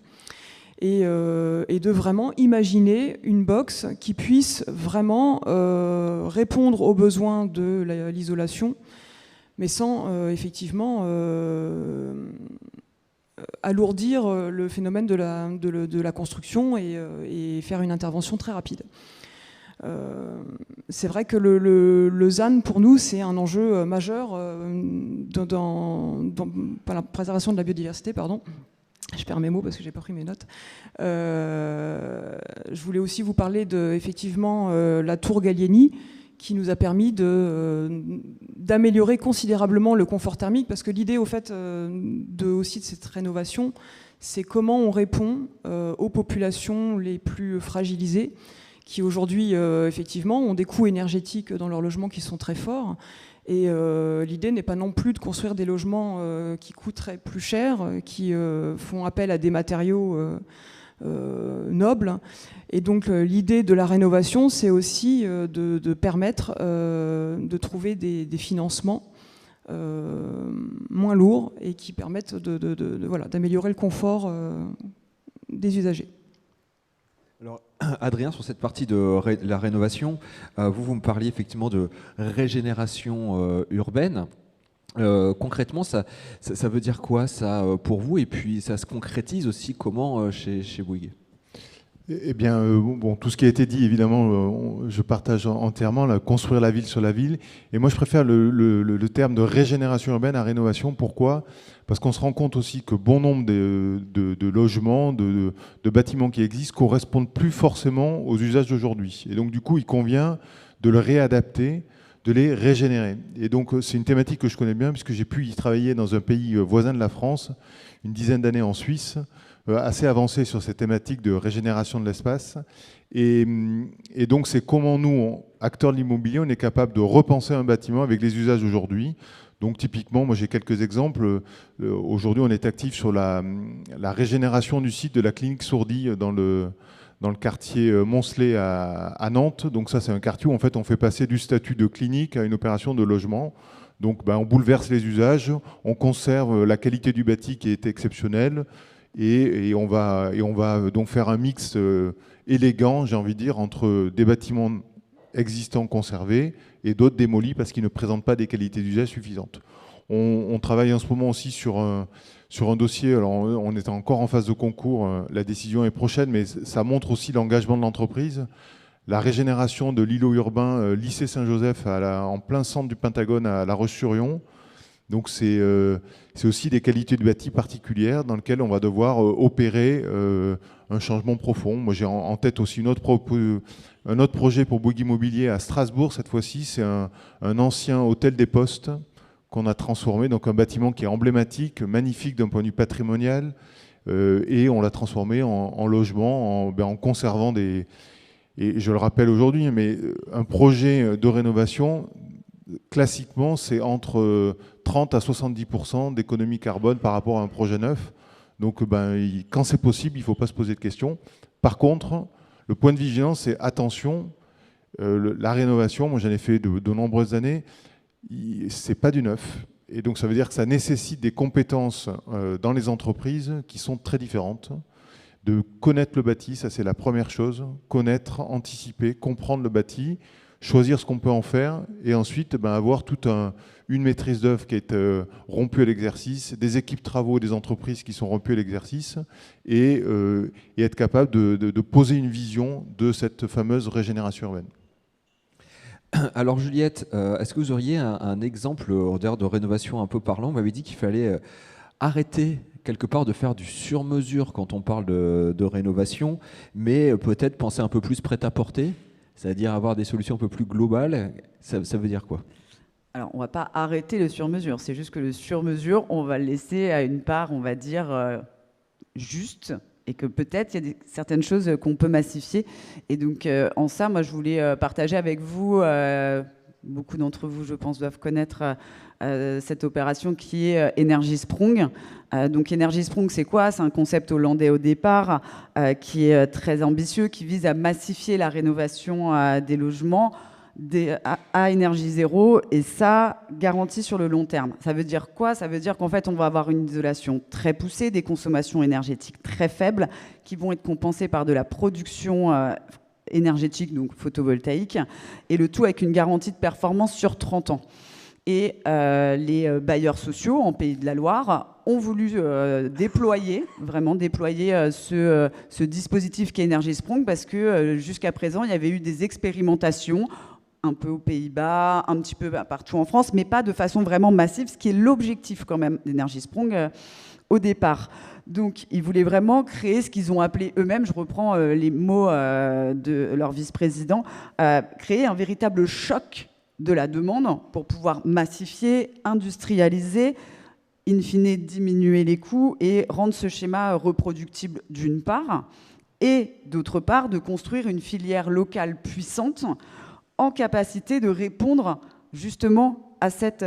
Speaker 3: et de vraiment imaginer une box qui puisse vraiment répondre aux besoins de l'isolation, mais sans effectivement alourdir le phénomène de la construction et faire une intervention très rapide. C'est vrai que le ZAN, pour nous, c'est un enjeu majeur dans la préservation de la biodiversité, pardon. Je perds mes mots parce que j'ai pas pris mes notes. Je voulais aussi vous parler effectivement la tour Gallieni, qui nous a permis d'améliorer considérablement le confort thermique, parce que l'idée au fait aussi de cette rénovation, c'est comment on répond aux populations les plus fragilisées, qui aujourd'hui effectivement ont des coûts énergétiques dans leurs logements qui sont très forts. Et l'idée n'est pas non plus de construire des logements qui coûteraient plus cher, qui font appel à des matériaux nobles. Et donc l'idée de la rénovation, c'est aussi de permettre de trouver des financements moins lourds et qui permettent d'améliorer le confort des usagers.
Speaker 1: Alors, Adrien, sur cette partie de la rénovation, vous me parliez effectivement de régénération urbaine. Concrètement, ça veut dire quoi ça pour vous? Et puis ça se concrétise aussi comment chez Bouygues?
Speaker 4: Eh bien, tout ce qui a été dit, évidemment, je partage entièrement, construire la ville sur la ville. Et moi, je préfère le terme de régénération urbaine à rénovation. Pourquoi? Parce qu'on se rend compte aussi que bon nombre de logements, de bâtiments qui existent correspondent plus forcément aux usages d'aujourd'hui. Et donc, du coup, il convient de le réadapter, de les régénérer. Et donc, c'est une thématique que je connais bien, puisque j'ai pu y travailler dans un pays voisin de la France, une dizaine d'années en Suisse, assez avancé sur cette thématique de régénération de l'espace. Et donc, c'est comment nous, acteurs de l'immobilier, on est capable de repenser un bâtiment avec les usages d'aujourd'hui. Donc, typiquement, moi, j'ai quelques exemples. Aujourd'hui, on est actif sur la régénération du site de la clinique Sourdis dans le quartier Moncelet à Nantes. Donc, ça, c'est un quartier où, en fait, on fait passer du statut de clinique à une opération de logement. Donc, on bouleverse les usages, on conserve la qualité du bâti qui est exceptionnelle. Et on va donc faire un mix élégant, j'ai envie de dire, entre des bâtiments existants conservés et d'autres démolis parce qu'ils ne présentent pas des qualités d'usage suffisantes. On travaille en ce moment aussi sur un dossier, alors on est encore en phase de concours, la décision est prochaine, mais ça montre aussi l'engagement de l'entreprise. La régénération de l'îlot urbain lycée Saint-Joseph en plein centre du Pentagone à La Roche-sur-Yon. Donc c'est aussi des qualités de bâti particulières dans lesquelles on va devoir opérer un changement profond. Moi j'ai en tête aussi un autre projet pour Bouygues Immobilier à Strasbourg. Cette fois-ci, c'est un ancien hôtel des Postes qu'on a transformé, donc un bâtiment qui est emblématique, magnifique d'un point de vue patrimonial, et on l'a transformé en logement, en conservant et je le rappelle aujourd'hui, mais un projet de rénovation, classiquement, c'est entre 30 à 70% d'économie carbone par rapport à un projet neuf. Donc, quand c'est possible, il ne faut pas se poser de questions. Par contre, le point de vigilance, c'est attention, la rénovation, moi j'en ai fait de nombreuses années, c'est pas du neuf. Et donc, ça veut dire que ça nécessite des compétences dans les entreprises qui sont très différentes. De connaître le bâti, ça c'est la première chose. Connaître, anticiper, comprendre le bâti, choisir ce qu'on peut en faire et ensuite avoir toute une maîtrise d'œuvre qui est rompue à l'exercice, des équipes travaux des entreprises qui sont rompues à l'exercice et être capable de poser une vision de cette fameuse régénération urbaine.
Speaker 1: Alors Juliette, est-ce que vous auriez un exemple d'ailleurs de rénovation un peu parlant? Vous m'avez dit qu'il fallait arrêter quelque part de faire du sur-mesure quand on parle de rénovation, mais peut-être penser un peu plus prêt-à-porter, c'est-à-dire avoir des solutions un peu plus globales. Ça veut dire quoi?
Speaker 2: Alors, on ne va pas arrêter le sur-mesure, c'est juste que le sur-mesure, on va le laisser à une part, on va dire, juste, et que peut-être il y a certaines choses qu'on peut massifier. Et donc, en ça, moi, je voulais partager avec vous, beaucoup d'entre vous, je pense, doivent connaître cette opération qui est Energy Sprong. Donc Energy Sprong, c'est quoi? C'est un concept hollandais au départ qui est très ambitieux, qui vise à massifier la rénovation des logements à énergie zéro, et ça garanti sur le long terme. Ça veut dire quoi? Ça veut dire qu'en fait, on va avoir une isolation très poussée, des consommations énergétiques très faibles qui vont être compensées par de la production énergétique, donc photovoltaïque, et le tout avec une garantie de performance sur 30 ans. Et les bailleurs sociaux en Pays de la Loire ont voulu déployer ce dispositif qui est Energy Sprong, parce que jusqu'à présent, il y avait eu des expérimentations un peu aux Pays-Bas, un petit peu partout en France, mais pas de façon vraiment massive, ce qui est l'objectif quand même d'Energy Sprong au départ. Donc, ils voulaient vraiment créer ce qu'ils ont appelé eux-mêmes, je reprends les mots de leur vice-président, créer un véritable choc de la demande pour pouvoir massifier, industrialiser, in fine diminuer les coûts et rendre ce schéma reproductible d'une part, et d'autre part de construire une filière locale puissante en capacité de répondre justement à cette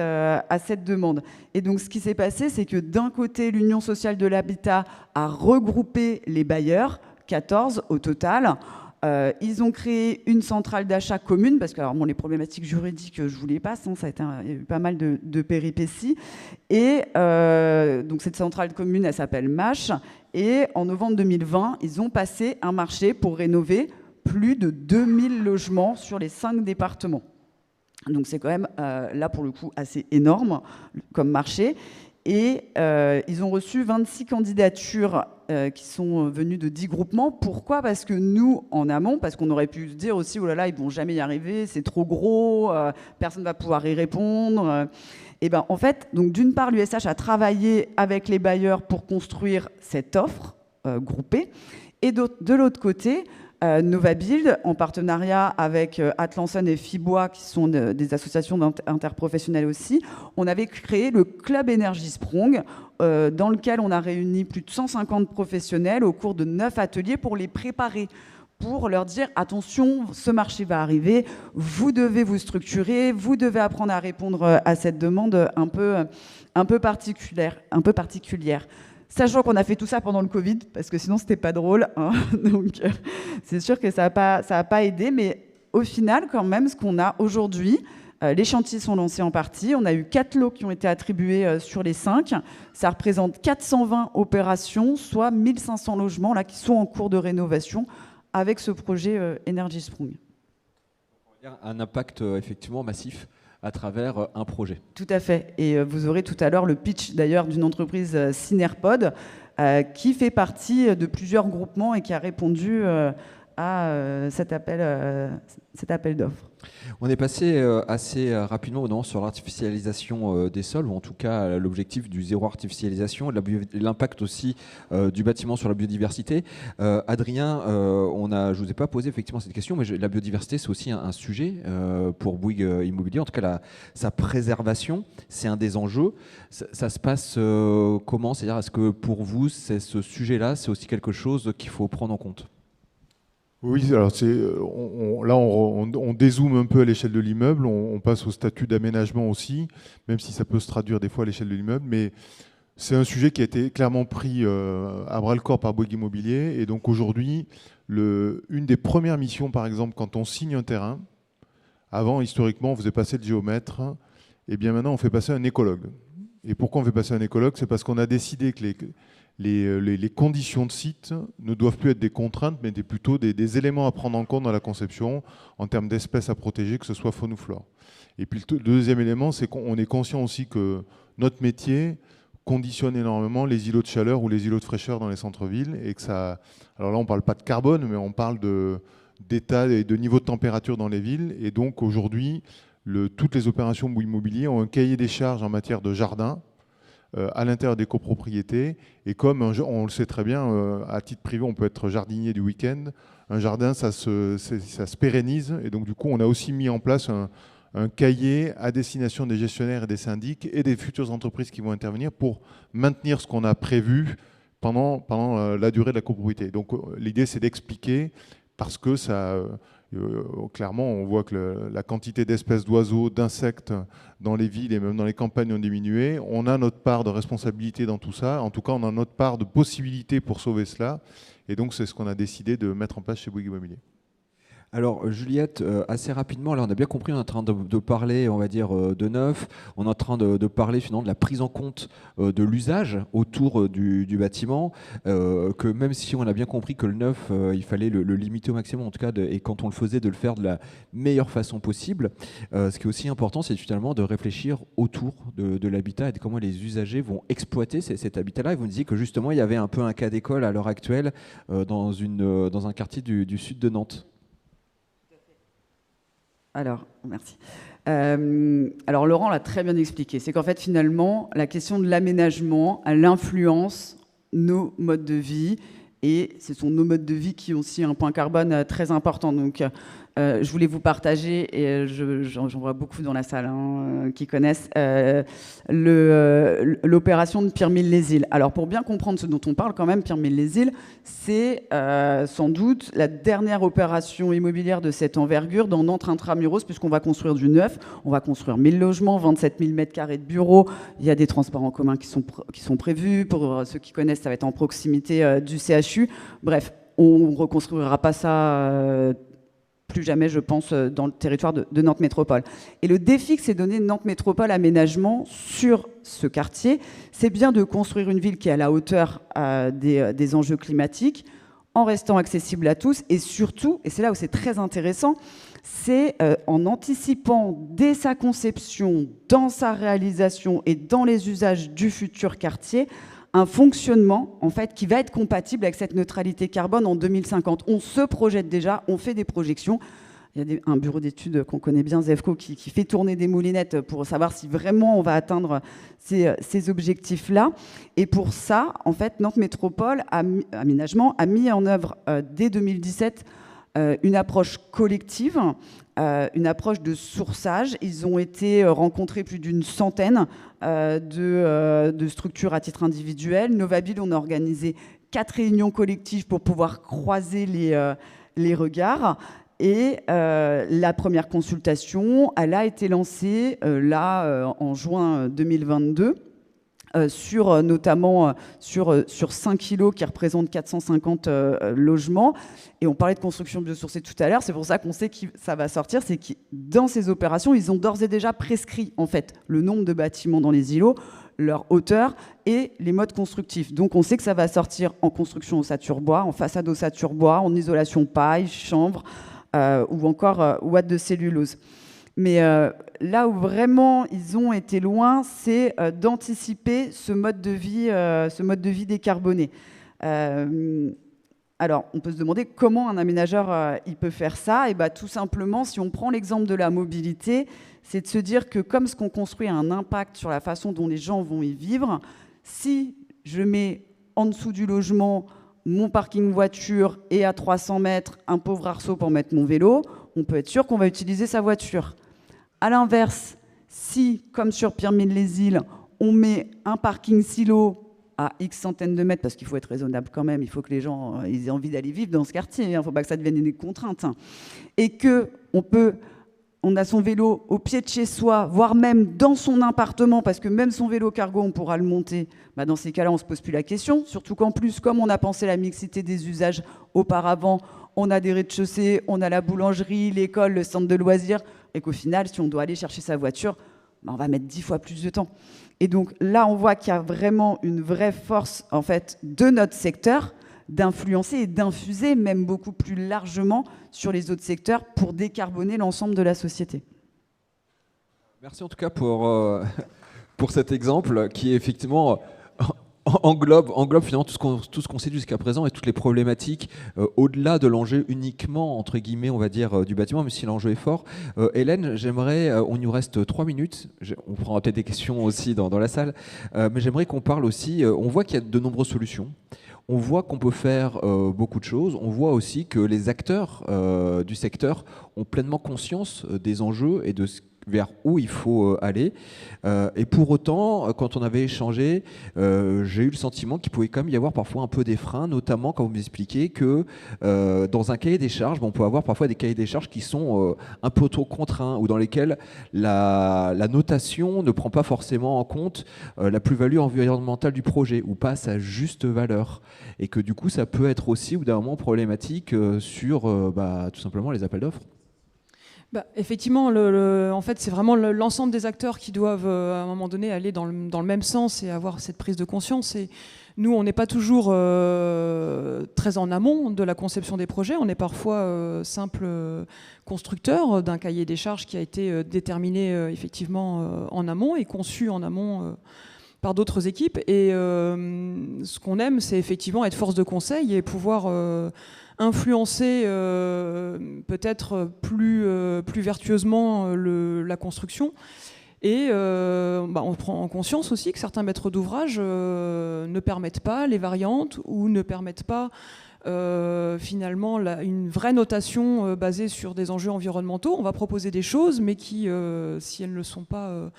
Speaker 2: demande. Et donc ce qui s'est passé, c'est que d'un côté, l'Union sociale de l'habitat a regroupé les bailleurs, 14 au total. Ils ont créé une centrale d'achat commune, parce que alors, bon, les problématiques juridiques, je ne vous les passe, hein, il y a eu pas mal de péripéties. Et donc cette centrale commune, elle s'appelle MASH. Et en novembre 2020, ils ont passé un marché pour rénover plus de 2000 logements sur les 5 départements. Donc c'est quand même, là pour le coup, assez énorme comme marché. Et ils ont reçu 26 candidatures qui sont venues de 10 groupements. Pourquoi ? Parce que nous, en amont, parce qu'on aurait pu se dire aussi, oh là là, ils ne vont jamais y arriver, c'est trop gros, personne ne va pouvoir y répondre. Et ben, en fait, donc d'une part, l'USH a travaillé avec les bailleurs pour construire cette offre groupée. Et de l'autre côté, Novabuild, en partenariat avec Atlanson et Fibois, qui sont des associations interprofessionnelles aussi, on avait créé le Club Energy Sprong, dans lequel on a réuni plus de 150 professionnels au cours de 9 ateliers pour les préparer, pour leur dire attention, ce marché va arriver, vous devez vous structurer, vous devez apprendre à répondre à cette demande un peu particulière. Sachant qu'on a fait tout ça pendant le Covid, parce que sinon, c'était pas drôle. Hein. Donc, c'est sûr que ça a pas aidé. Mais au final, quand même, ce qu'on a aujourd'hui, les chantiers sont lancés en partie. On a eu 4 lots qui ont été attribués sur les 5. Ça représente 420 opérations, soit 1500 logements là, qui sont en cours de rénovation avec ce projet Energy Sprong.
Speaker 1: Un impact effectivement massif à travers un projet.
Speaker 2: Tout à fait. Et vous aurez tout à l'heure le pitch d'ailleurs d'une entreprise Synerpod qui fait partie de plusieurs groupements et qui a répondu à cet appel d'offres.
Speaker 1: On est passé assez rapidement sur l'artificialisation des sols, ou en tout cas l'objectif du zéro artificialisation, l'impact aussi du bâtiment sur la biodiversité. Adrien, je ne vous ai pas posé effectivement cette question, mais la biodiversité, c'est aussi un sujet pour Bouygues Immobilier. En tout cas, sa préservation, c'est un des enjeux. Ça se passe comment ? C'est-à-dire, est-ce que pour vous, ce sujet-là, c'est aussi quelque chose qu'il faut prendre en compte ?
Speaker 4: Oui, alors on dézoome un peu à l'échelle de l'immeuble, on passe au statut d'aménagement aussi, même si ça peut se traduire des fois à l'échelle de l'immeuble, mais c'est un sujet qui a été clairement pris à bras-le-corps par Bouygues Immobilier. Et donc aujourd'hui, une des premières missions, par exemple, quand on signe un terrain, avant, historiquement, on faisait passer le géomètre, et bien maintenant, on fait passer un écologue. Et pourquoi on fait passer un écologue ? C'est parce qu'on a décidé que les conditions de site ne doivent plus être des contraintes, mais plutôt des éléments à prendre en compte dans la conception en termes d'espèces à protéger, que ce soit faune ou flore. Et puis le deuxième élément, c'est qu'on est conscient aussi que notre métier conditionne énormément les îlots de chaleur ou les îlots de fraîcheur dans les centres-villes. Et que ça, alors là, on ne parle pas de carbone, mais on parle d'état et de niveau de température dans les villes. Et donc aujourd'hui, toutes les opérations Bouygues Immobilier ont un cahier des charges en matière de jardin, à l'intérieur des copropriétés. Et comme on le sait très bien, à titre privé, on peut être jardinier du week-end. Un jardin, ça se pérennise. Et donc, du coup, on a aussi mis en place un cahier à destination des gestionnaires et des syndics et des futures entreprises qui vont intervenir pour maintenir ce qu'on a prévu pendant la durée de la copropriété. Donc, l'idée, c'est d'expliquer, parce que ça... clairement, on voit que la quantité d'espèces d'oiseaux, d'insectes dans les villes et même dans les campagnes ont diminué. On a notre part de responsabilité dans tout ça. En tout cas, on a notre part de possibilités pour sauver cela. Et donc, c'est ce qu'on a décidé de mettre en place chez Bouygues Immobilier.
Speaker 1: Alors Juliette, assez rapidement, là on a bien compris, on est en train de parler, on va dire, de neuf, on est en train de parler finalement de la prise en compte de l'usage autour du bâtiment, que même si on a bien compris que le neuf, il fallait le limiter au maximum, en tout cas, et quand on le faisait, de le faire de la meilleure façon possible. Ce qui est aussi important, c'est finalement de réfléchir autour de l'habitat et de comment les usagers vont exploiter cet habitat-là. Et vous me disiez que justement, il y avait un peu un cas d'école à l'heure actuelle dans un quartier du sud de Nantes.
Speaker 2: Alors, merci. Alors Laurent l'a très bien expliqué. C'est qu'en fait, finalement, la question de l'aménagement, elle influence nos modes de vie. Et ce sont nos modes de vie qui ont aussi un point carbone très important. Donc, je voulais vous partager, et j'en vois beaucoup dans la salle qui connaissent, l'opération de Pirmil-les-Îles. Alors, pour bien comprendre ce dont on parle quand même, Pirmil-les-Îles, c'est sans doute la dernière opération immobilière de cette envergure dans Nantes intramuros, puisqu'on va construire du neuf, on va construire 1000 logements, 27 000 m² de bureaux, il y a des transports en commun qui sont prévus. Pour ceux qui connaissent, ça va être en proximité du CHU. Bref, on ne reconstruira pas ça plus jamais, je pense, dans le territoire de Nantes Métropole. Et le défi que s'est donné Nantes Métropole Aménagement sur ce quartier, c'est bien de construire une ville qui est à la hauteur des enjeux climatiques, en restant accessible à tous, et surtout, et c'est là où c'est très intéressant, c'est en anticipant dès sa conception, dans sa réalisation et dans les usages du futur quartier, un fonctionnement en fait, qui va être compatible avec cette neutralité carbone en 2050. On se projette déjà, on fait des projections. Il y a un bureau d'études qu'on connaît bien, ZEFCO, qui fait tourner des moulinettes pour savoir si vraiment on va atteindre ces objectifs-là. Et pour ça, en fait, Nantes Métropole Aménagement a mis en œuvre dès 2017 une approche collective, une approche de sourçage. Ils ont été rencontrés plus d'une centaine de structures à titre individuel. Novabuild, on a organisé 4 réunions collectives pour pouvoir croiser les regards. Et la première consultation, elle a été lancée en juin 2022. Notamment sur 5 îlots qui représentent 450 logements. Et on parlait de construction biosourcée tout à l'heure, c'est pour ça qu'on sait que ça va sortir, c'est que dans ces opérations, ils ont d'ores et déjà prescrit en fait le nombre de bâtiments dans les îlots, leur hauteur et les modes constructifs. Donc on sait que ça va sortir en construction ossature bois, en façade ossature bois, en isolation paille, chanvre ou encore ouate de cellulose. Mais là où vraiment ils ont été loin, c'est d'anticiper ce mode de vie décarboné. Alors, on peut se demander comment un aménageur il peut faire ça. Et tout simplement, si on prend l'exemple de la mobilité, c'est de se dire que comme ce qu'on construit a un impact sur la façon dont les gens vont y vivre, si je mets en dessous du logement mon parking voiture et à 300 mètres un pauvre arceau pour mettre mon vélo, on peut être sûr qu'on va utiliser sa voiture. À l'inverse, si, comme sur Pirmil-les-Îles, on met un parking silo à X centaines de mètres, parce qu'il faut être raisonnable quand même, il faut que les gens ils aient envie d'aller vivre dans ce quartier, il ne faut pas que ça devienne une contrainte, et qu'on a son vélo au pied de chez soi, voire même dans son appartement, parce que même son vélo cargo, on pourra le monter, dans ces cas-là, on ne se pose plus la question, surtout qu'en plus, comme on a pensé la mixité des usages auparavant, on a des rez-de-chaussée, on a la boulangerie, l'école, le centre de loisirs, et qu'au final, si on doit aller chercher sa voiture, on va mettre 10 fois plus de temps. Et donc là, on voit qu'il y a vraiment une vraie force en fait, de notre secteur d'influencer et d'infuser même beaucoup plus largement sur les autres secteurs pour décarboner l'ensemble de la société.
Speaker 1: Merci en tout cas pour cet exemple qui est effectivement... englobe finalement tout ce qu'on sait jusqu'à présent et toutes les problématiques au-delà de l'enjeu uniquement, entre guillemets, on va dire, du bâtiment, même si l'enjeu est fort. Hélène, on nous reste 3 minutes, on prendra peut-être des questions aussi dans la salle, mais j'aimerais qu'on parle aussi, on voit qu'il y a de nombreuses solutions. On voit qu'on peut faire beaucoup de choses. On voit aussi que les acteurs du secteur ont pleinement conscience des enjeux et de ce vers où il faut aller. Et pour autant, quand on avait échangé, j'ai eu le sentiment qu'il pouvait quand même y avoir parfois un peu des freins, notamment quand vous m'expliquez que dans un cahier des charges, on peut avoir parfois des cahiers des charges qui sont un peu trop contraints ou dans lesquels la notation ne prend pas forcément en compte la plus-value environnementale du projet ou pas sa juste valeur. Et que du coup, ça peut être aussi, au bout d'un moment, problématique sur tout simplement les appels d'offres.
Speaker 3: Effectivement, en fait, c'est vraiment l'ensemble des acteurs qui doivent, à un moment donné, aller dans le même sens et avoir cette prise de conscience. Et nous, on n'est pas toujours très en amont de la conception des projets. On est parfois simple constructeur d'un cahier des charges qui a été déterminé effectivement en amont et conçu en amont par d'autres équipes. Et ce qu'on aime, c'est effectivement être force de conseil et pouvoir influencer peut-être plus vertueusement la construction. Et on prend en conscience aussi que certains maîtres d'ouvrage ne permettent pas les variantes ou ne permettent pas finalement une vraie notation basée sur des enjeux environnementaux. On va proposer des choses, mais qui, si elles ne sont pas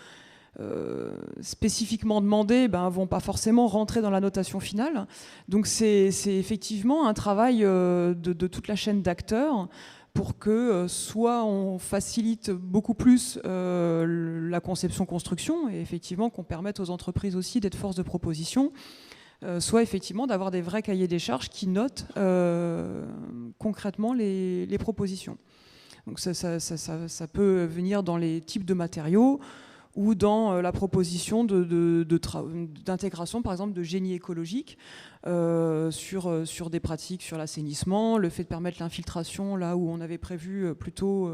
Speaker 3: spécifiquement demandées, vont pas forcément rentrer dans la notation finale. Donc c'est effectivement un travail de toute la chaîne d'acteurs pour que soit on facilite beaucoup plus la conception-construction et effectivement qu'on permette aux entreprises aussi d'être force de proposition, soit effectivement d'avoir des vrais cahiers des charges qui notent concrètement les propositions. Donc ça peut venir dans les types de matériaux ou dans la proposition d'intégration, par exemple, de génie écologique sur des pratiques sur l'assainissement, le fait de permettre l'infiltration là où on avait prévu plutôt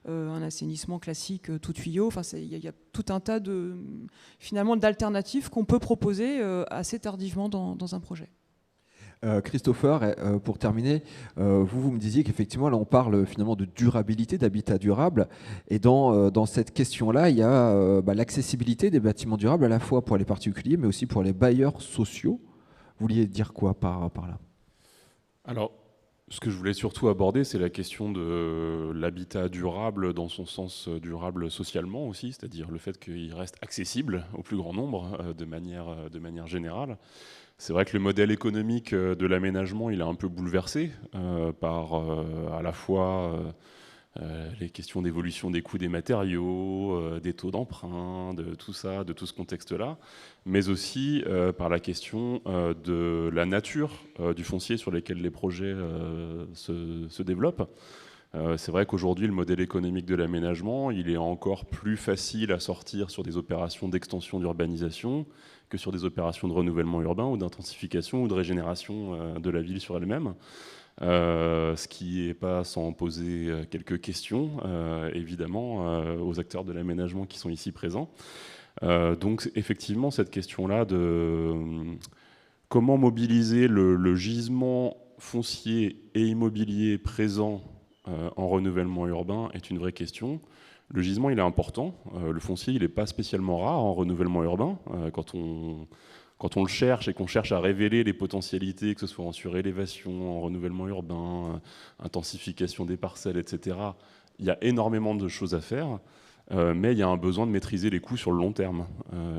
Speaker 3: un assainissement classique tout tuyau. Enfin, il y a tout un tas finalement d'alternatives qu'on peut proposer assez tardivement dans un projet.
Speaker 1: Christopher, pour terminer, vous me disiez qu'effectivement, là, on parle finalement de durabilité, d'habitat durable. Et dans cette question-là, il y a l'accessibilité des bâtiments durables à la fois pour les particuliers, mais aussi pour les bailleurs sociaux. Vous vouliez dire quoi par là?
Speaker 5: Alors, ce que je voulais surtout aborder, c'est la question de l'habitat durable dans son sens durable socialement aussi, c'est-à-dire le fait qu'il reste accessible au plus grand nombre de manière générale. C'est vrai que le modèle économique de l'aménagement, il est un peu bouleversé par à la fois les questions d'évolution des coûts des matériaux, des taux d'emprunt, de tout ça, de tout ce contexte-là, mais aussi par la question de la nature du foncier sur lequel les projets se développent. C'est vrai qu'aujourd'hui, le modèle économique de l'aménagement, il est encore plus facile à sortir sur des opérations d'extension d'urbanisation que sur des opérations de renouvellement urbain ou d'intensification ou de régénération de la ville sur elle-même. Ce qui n'est pas sans poser quelques questions, évidemment, aux acteurs de l'aménagement qui sont ici présents. Donc effectivement, cette question-là de comment mobiliser le gisement foncier et immobilier présent en renouvellement urbain est une vraie question. Le gisement, il est important. Le foncier, il n'est pas spécialement rare en renouvellement urbain. Quand on le cherche et qu'on cherche à révéler les potentialités, que ce soit en surélévation, en renouvellement urbain, intensification des parcelles, etc., il y a énormément de choses à faire, mais il y a un besoin de maîtriser les coûts sur le long terme.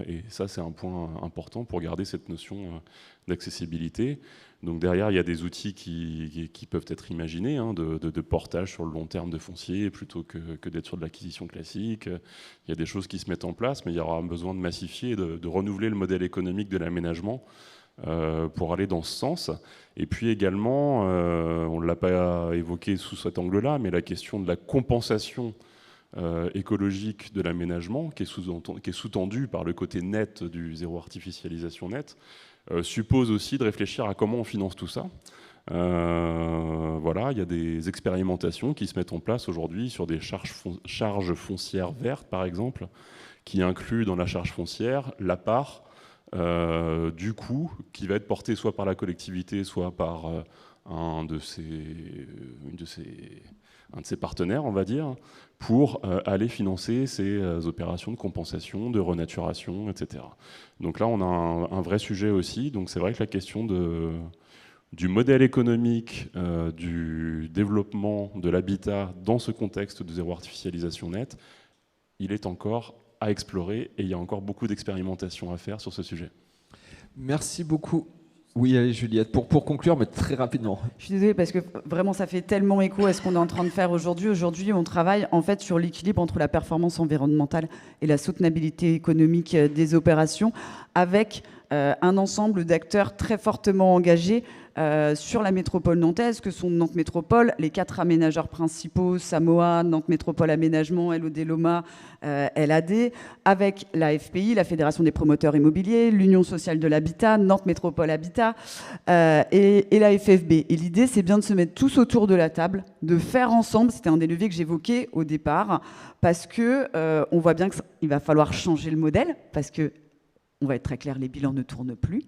Speaker 5: Et ça, c'est un point important pour garder cette notion d'accessibilité. Donc derrière, il y a des outils qui peuvent être imaginés, de portage sur le long terme de foncier, plutôt que d'être sur de l'acquisition classique. Il y a des choses qui se mettent en place, mais il y aura besoin de massifier, de renouveler le modèle économique de l'aménagement pour aller dans ce sens. Et puis également, on ne l'a pas évoqué sous cet angle-là, mais la question de la compensation écologique de l'aménagement, qui est sous-tendu par le côté net du zéro artificialisation net, suppose aussi de réfléchir à comment on finance tout ça. Voilà, il y a des expérimentations qui se mettent en place aujourd'hui sur des charges foncières vertes, par exemple, qui incluent dans la charge foncière la part du coût qui va être porté soit par la collectivité, soit par un de ses partenaires, on va dire, pour aller financer ces opérations de compensation, de renaturation, etc. Donc là, on a un vrai sujet aussi. Donc c'est vrai que la question du modèle économique, du développement de l'habitat dans ce contexte de zéro artificialisation nette il est encore à explorer et il y a encore beaucoup d'expérimentation à faire sur ce sujet.
Speaker 1: Merci beaucoup. Oui, allez Juliette, pour conclure, mais très rapidement.
Speaker 2: Je suis désolée parce que vraiment ça fait tellement écho à ce qu'on est en train de faire aujourd'hui. Aujourd'hui, on travaille en fait sur l'équilibre entre la performance environnementale et la soutenabilité économique des opérations, avec un ensemble d'acteurs très fortement engagés sur la métropole nantaise, que sont Nantes Métropole, les 4 aménageurs principaux, Samoa, Nantes Métropole Aménagement, LOD Loma, LAD, avec la FPI, la Fédération des promoteurs immobiliers, l'Union sociale de l'habitat, Nantes Métropole Habitat et la FFB. Et l'idée, c'est bien de se mettre tous autour de la table, de faire ensemble, c'était un des leviers que j'évoquais au départ, parce que on voit bien qu'il va falloir changer le modèle, parce que, on va être très clair, les bilans ne tournent plus.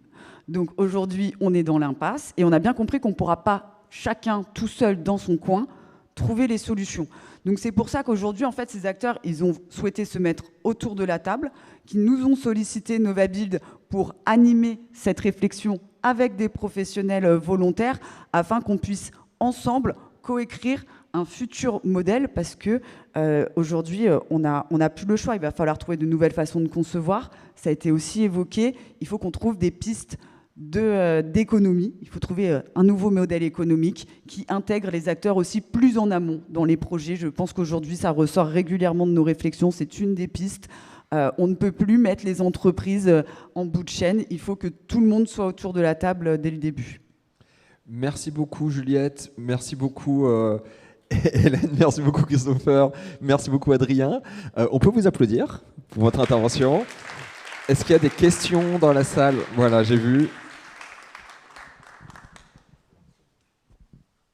Speaker 2: Donc aujourd'hui, on est dans l'impasse et on a bien compris qu'on ne pourra pas, chacun tout seul dans son coin, trouver les solutions. Donc c'est pour ça qu'aujourd'hui, en fait, ces acteurs, ils ont souhaité se mettre autour de la table, qu'ils nous ont sollicité NovaBuild pour animer cette réflexion avec des professionnels volontaires afin qu'on puisse ensemble coécrire un futur modèle, parce que aujourd'hui, on n'a plus le choix. Il va falloir trouver de nouvelles façons de concevoir. Ça a été aussi évoqué. Il faut qu'on trouve des pistes d'économie. Il faut trouver un nouveau modèle économique qui intègre les acteurs aussi plus en amont dans les projets. Je pense qu'aujourd'hui, ça ressort régulièrement de nos réflexions. C'est une des pistes. On ne peut plus mettre les entreprises en bout de chaîne. Il faut que tout le monde soit autour de la table dès le début.
Speaker 1: Merci beaucoup Juliette, merci beaucoup Hélène, merci beaucoup Christopher, merci beaucoup Adrien. On peut vous applaudir pour votre intervention. Est-ce qu'il y a des questions dans la salle? Voilà, j'ai vu.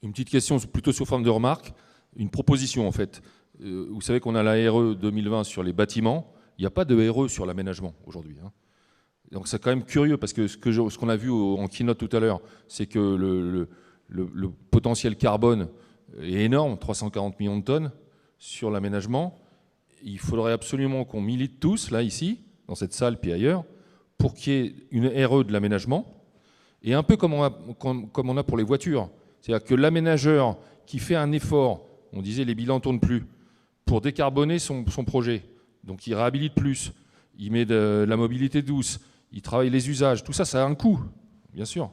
Speaker 6: Une petite question plutôt sous forme de remarque, une proposition en fait. Vous savez qu'on a la RE 2020 sur les bâtiments, il n'y a pas de RE sur l'aménagement aujourd'hui. Donc c'est quand même curieux parce que ce qu'on a vu en keynote tout à l'heure, c'est que le potentiel carbone est énorme, 340 millions de tonnes sur l'aménagement. Il faudrait absolument qu'on milite tous, là, ici, dans cette salle, puis ailleurs, pour qu'il y ait une RE de l'aménagement, et un peu comme on a pour les voitures. C'est-à-dire que l'aménageur qui fait un effort, on disait les bilans ne tournent plus, pour décarboner son projet, donc il réhabilite plus, il met de la mobilité douce, il travaille les usages, tout ça, ça a un coût, bien sûr.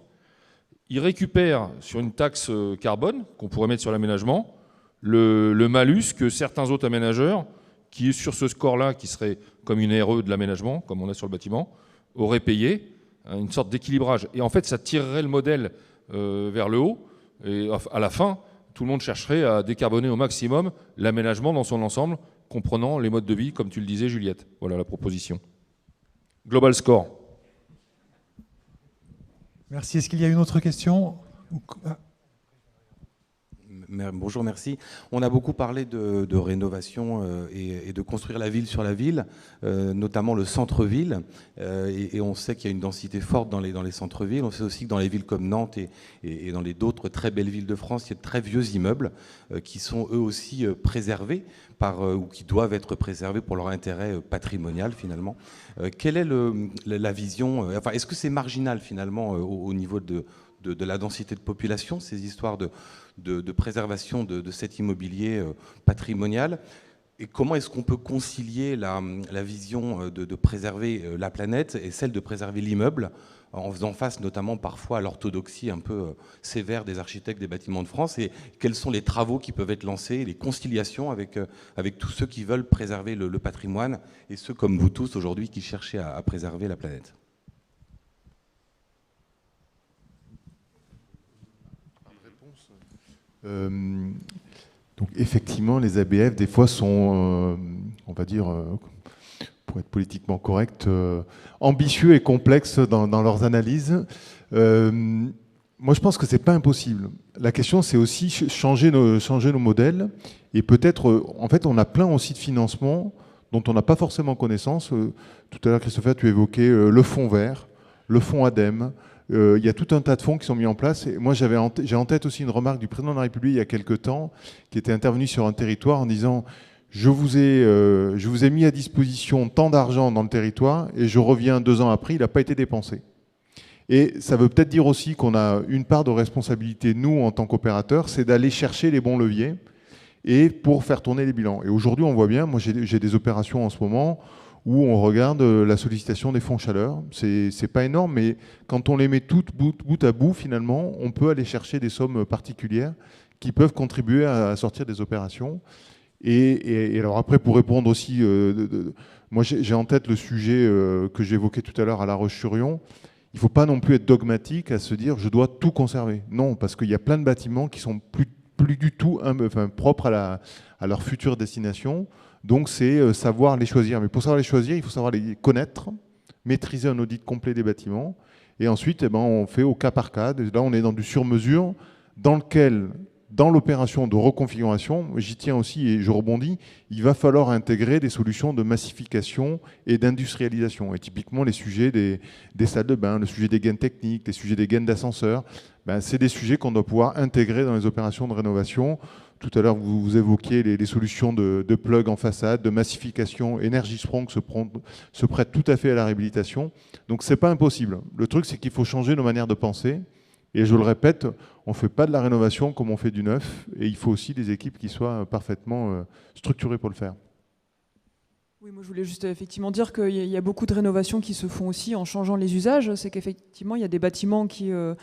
Speaker 6: Il récupère sur une taxe carbone qu'on pourrait mettre sur l'aménagement le malus que certains autres aménageurs, qui est sur ce score-là, qui serait comme une RE de l'aménagement, comme on a sur le bâtiment, auraient payé, une sorte d'équilibrage. Et en fait, ça tirerait le modèle vers le haut, et à la fin, tout le monde chercherait à décarboner au maximum l'aménagement dans son ensemble, comprenant les modes de vie, comme tu le disais, Juliette. Voilà la proposition. Global Score.
Speaker 7: Merci. Est-ce qu'il y a une autre question?
Speaker 8: Bonjour, merci. On a beaucoup parlé de rénovation et de construire la ville sur la ville, notamment le centre-ville. Et on sait qu'il y a une densité forte dans les centres-villes. On sait aussi que dans les villes comme Nantes et dans les d'autres très belles villes de France, il y a de très vieux immeubles qui sont eux aussi préservés ou qui doivent être préservés pour leur intérêt patrimonial finalement. Quelle est la vision enfin, est-ce que c'est marginal finalement au niveau de la densité de population, ces histoires de préservation de cet immobilier patrimonial? Et comment est-ce qu'on peut concilier la vision de préserver la planète et celle de préserver l'immeuble, en faisant face notamment parfois à l'orthodoxie un peu sévère des architectes des bâtiments de France? Et quels sont les travaux qui peuvent être lancés, les conciliations avec tous ceux qui veulent préserver le patrimoine et ceux comme vous tous aujourd'hui qui cherchez à préserver la planète?
Speaker 4: Donc effectivement, les ABF des fois sont, on va dire, pour être politiquement correct, ambitieux et complexes dans leurs analyses. Moi, je pense que c'est pas impossible. La question, c'est aussi changer nos modèles. Et peut-être, en fait, on a plein aussi de financements dont on n'a pas forcément connaissance. Tout à l'heure, Christopher, tu évoquais le fonds vert, le fonds ADEME. Il y a tout un tas de fonds qui sont mis en place. Et moi, j'ai en tête aussi une remarque du président de la République il y a quelques temps, qui était intervenu sur un territoire en disant « Je vous ai mis à disposition tant d'argent dans le territoire et je reviens 2 ans après, il n'a pas été dépensé. » Et ça veut peut-être dire aussi qu'on a une part de responsabilité, nous, en tant qu'opérateurs, c'est d'aller chercher les bons leviers. et pour faire tourner les bilans. Et aujourd'hui, on voit bien, moi j'ai des opérations en ce moment où on regarde la sollicitation des fonds chaleur. C'est pas énorme, mais quand on les met toutes bout à bout, finalement, on peut aller chercher des sommes particulières qui peuvent contribuer à sortir des opérations. Et alors après, pour répondre aussi, moi j'ai en tête le sujet que j'évoquais tout à l'heure à La Roche-sur-Yon. Il ne faut pas non plus être dogmatique à se dire je dois tout conserver. Non, parce qu'il y a plein de bâtiments qui sont plus du tout propres à leur future destination. Donc c'est savoir les choisir. Mais pour savoir les choisir, il faut savoir les connaître, maîtriser un audit complet des bâtiments. Et ensuite, on fait au cas par cas. Là, on est dans du sur-mesure dans lequel, dans l'opération de reconfiguration, j'y tiens aussi et je rebondis, il va falloir intégrer des solutions de massification et d'industrialisation. Et typiquement, les sujets des salles de bain, le sujet des gaines techniques, les sujets des gaines d'ascenseurs, c'est des sujets qu'on doit pouvoir intégrer dans les opérations de rénovation. Tout à l'heure, vous évoquiez les solutions de plug en façade, de massification. Energy-Sprong se prête tout à fait à la réhabilitation. Donc, ce n'est pas impossible. Le truc, c'est qu'il faut changer nos manières de penser. Et je le répète, on ne fait pas de la rénovation comme on fait du neuf. Et il faut aussi des équipes qui soient parfaitement structurées pour le faire.
Speaker 3: Oui, moi je voulais juste effectivement dire qu'il y a beaucoup de rénovations qui se font aussi en changeant les usages. C'est qu'effectivement, il y a des bâtiments qui ne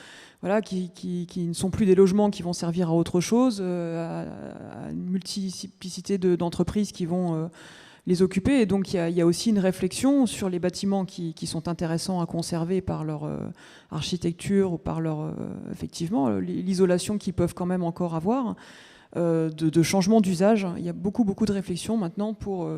Speaker 3: sont plus des logements qui vont servir à autre chose, à une multiplicité d'entreprises qui vont les occuper. Et donc il y a aussi une réflexion sur les bâtiments qui sont intéressants à conserver par leur architecture ou par leur effectivement l'isolation qu'ils peuvent quand même encore avoir, de changement d'usage. Il y a beaucoup de réflexions maintenant pour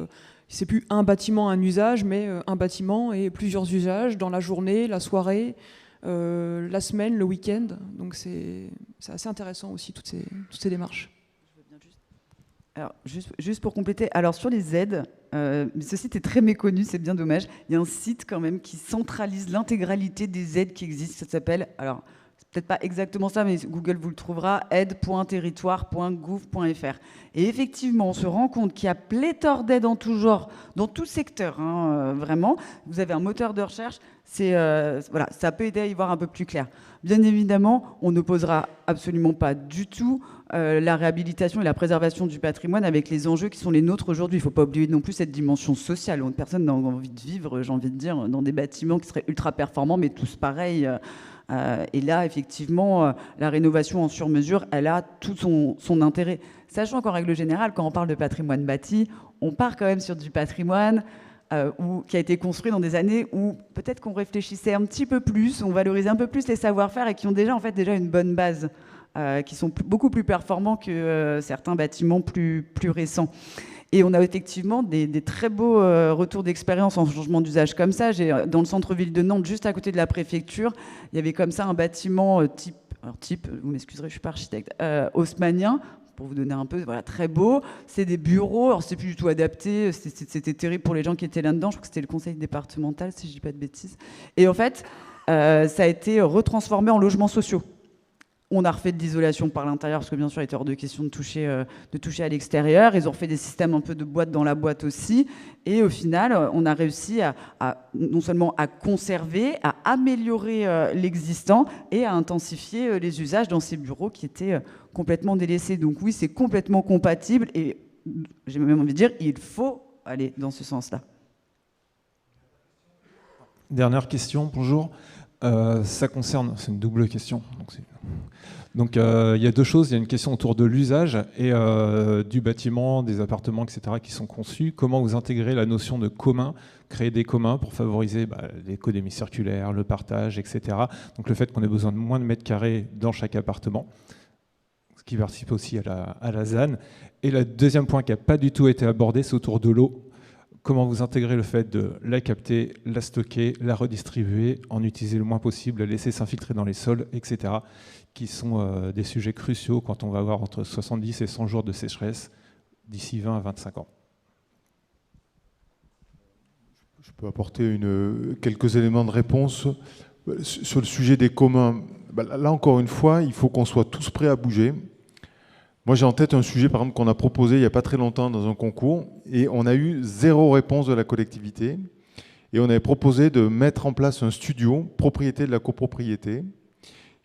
Speaker 3: c'est plus un bâtiment, un usage, mais un bâtiment et plusieurs usages dans la journée, la soirée, la semaine, le week-end. Donc c'est assez intéressant aussi toutes ces démarches.
Speaker 2: Alors, juste pour compléter, alors sur les aides, ce site est très méconnu, c'est bien dommage. Il y a un site quand même qui centralise l'intégralité des aides qui existent. Ça s'appelle, alors c'est peut-être pas exactement ça, mais Google vous le trouvera, aide.territoire.gouv.fr. Et effectivement, on se rend compte qu'il y a pléthore d'aides en tout genre, dans tout secteur, vraiment. Vous avez un moteur de recherche, voilà, ça peut aider à y voir un peu plus clair. Bien évidemment, on n'opposera absolument pas du tout la réhabilitation et la préservation du patrimoine avec les enjeux qui sont les nôtres aujourd'hui. Il ne faut pas oublier non plus cette dimension sociale. Personne n'a envie de vivre, j'ai envie de dire, dans des bâtiments qui seraient ultra performants, mais tous pareils. Et là, effectivement, la rénovation en sur-mesure, elle a tout son intérêt. Sachant qu'en règle générale, quand on parle de patrimoine bâti, on part quand même sur du patrimoine qui a été construit dans des années où peut-être qu'on réfléchissait un petit peu plus, on valorisait un peu plus les savoir-faire et qui ont déjà une bonne base, qui sont beaucoup plus performants que certains bâtiments plus récents. Et on a effectivement des très beaux retours d'expérience en changement d'usage comme ça. Dans le centre-ville de Nantes, juste à côté de la préfecture, il y avait comme ça un bâtiment type, vous m'excuserez, je ne suis pas architecte, haussmannien, pour vous donner un peu, voilà, très beau. C'est des bureaux, alors c'est plus du tout adapté, c'était terrible pour les gens qui étaient là-dedans. Je crois que c'était le conseil départemental, si je ne dis pas de bêtises. Et en fait, ça a été retransformé en logements sociaux. On a refait de l'isolation par l'intérieur, parce que bien sûr, il était hors de question de toucher à l'extérieur. Ils ont refait des systèmes un peu de boîte dans la boîte aussi. Et au final, on a réussi non seulement à conserver, à améliorer l'existant et à intensifier les usages dans ces bureaux qui étaient complètement délaissés. Donc oui, c'est complètement compatible. Et j'ai même envie de dire, il faut aller dans ce sens-là.
Speaker 9: Dernière question, bonjour. Ça concerne, c'est une double question. Donc il y a deux choses. Il y a une question autour de l'usage et du bâtiment, des appartements, etc. qui sont conçus. Comment vous intégrez la notion de commun, créer des communs pour favoriser l'économie circulaire, le partage, etc. Donc le fait qu'on ait besoin de moins de mètres carrés dans chaque appartement, ce qui participe aussi à la ZAN. Et le deuxième point qui n'a pas du tout été abordé, c'est autour de l'eau. Comment vous intégrez le fait de la capter, la stocker, la redistribuer, en utiliser le moins possible, la laisser s'infiltrer dans les sols, etc., qui sont des sujets cruciaux quand on va avoir entre 70 et 100 jours de sécheresse d'ici 20 à 25 ans.
Speaker 4: Je peux apporter quelques éléments de réponse. Sur le sujet des communs, là encore une fois, il faut qu'on soit tous prêts à bouger. Moi, j'ai en tête un sujet, par exemple, qu'on a proposé il n'y a pas très longtemps dans un concours, et on a eu 0 réponse de la collectivité. Et on avait proposé de mettre en place un studio, propriété de la copropriété,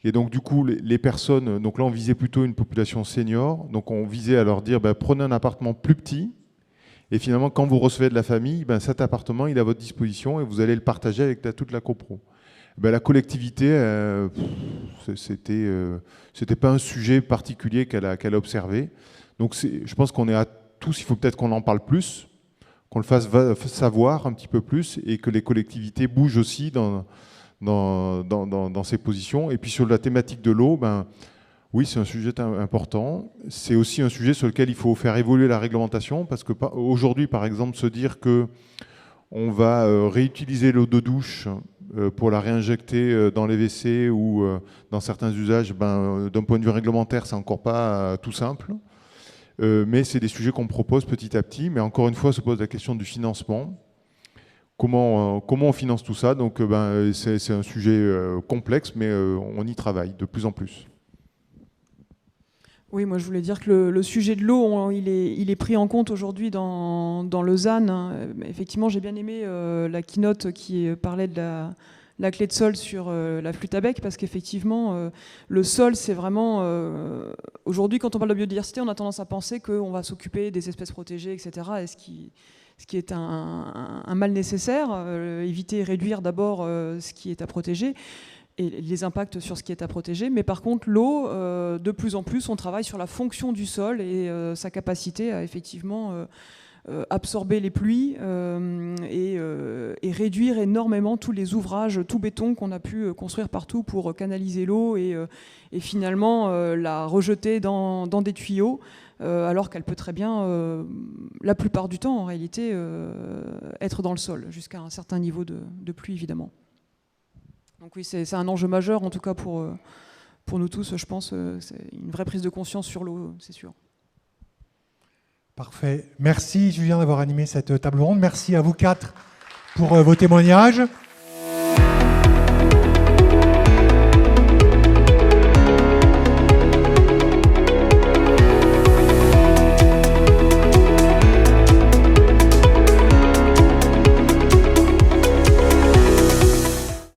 Speaker 4: Et donc du coup, les personnes, donc là on visait plutôt une population senior, donc on visait à leur dire prenez un appartement plus petit, et finalement quand vous recevez de la famille, cet appartement il est à votre disposition et vous allez le partager avec toute la copro. La collectivité, c'était pas un sujet particulier qu'elle a observé. Donc je pense qu'on est à tous, il faut peut-être qu'on en parle plus, qu'on le fasse savoir un petit peu plus, et que les collectivités bougent aussi dans ces positions. Et puis sur la thématique de l'eau, oui, c'est un sujet important. C'est aussi un sujet sur lequel il faut faire évoluer la réglementation, parce qu'aujourd'hui, par exemple, se dire qu'on va réutiliser l'eau de douche pour la réinjecter dans les WC ou dans certains usages, d'un point de vue réglementaire, c'est encore pas tout simple. Mais c'est des sujets qu'on propose petit à petit. Mais encore une fois, se pose la question du financement. Comment on finance tout ça? Donc c'est un sujet complexe, mais on y travaille de plus en plus.
Speaker 3: Oui, moi je voulais dire que le sujet de l'eau, il est pris en compte aujourd'hui dans le ZAN. Effectivement, j'ai bien aimé la keynote qui parlait de la clé de sol sur la flûte à bec, parce qu'effectivement, le sol, c'est vraiment... aujourd'hui, quand on parle de biodiversité, on a tendance à penser qu'on va s'occuper des espèces protégées, etc. Et ce qui est un mal nécessaire, éviter et réduire d'abord ce qui est à protéger, et les impacts sur ce qui est à protéger. Mais par contre, l'eau, de plus en plus, on travaille sur la fonction du sol et sa capacité à effectivement absorber les pluies et réduire énormément tous les ouvrages tout béton qu'on a pu construire partout pour canaliser l'eau et finalement la rejeter dans des tuyaux, alors qu'elle peut très bien, la plupart du temps en réalité, être dans le sol, jusqu'à un certain niveau de pluie évidemment. Donc oui, c'est un enjeu majeur, en tout cas pour nous tous, je pense. C'est une vraie prise de conscience sur l'eau, c'est sûr.
Speaker 7: Parfait. Merci Julien d'avoir animé cette table ronde. Merci à vous quatre pour vos témoignages.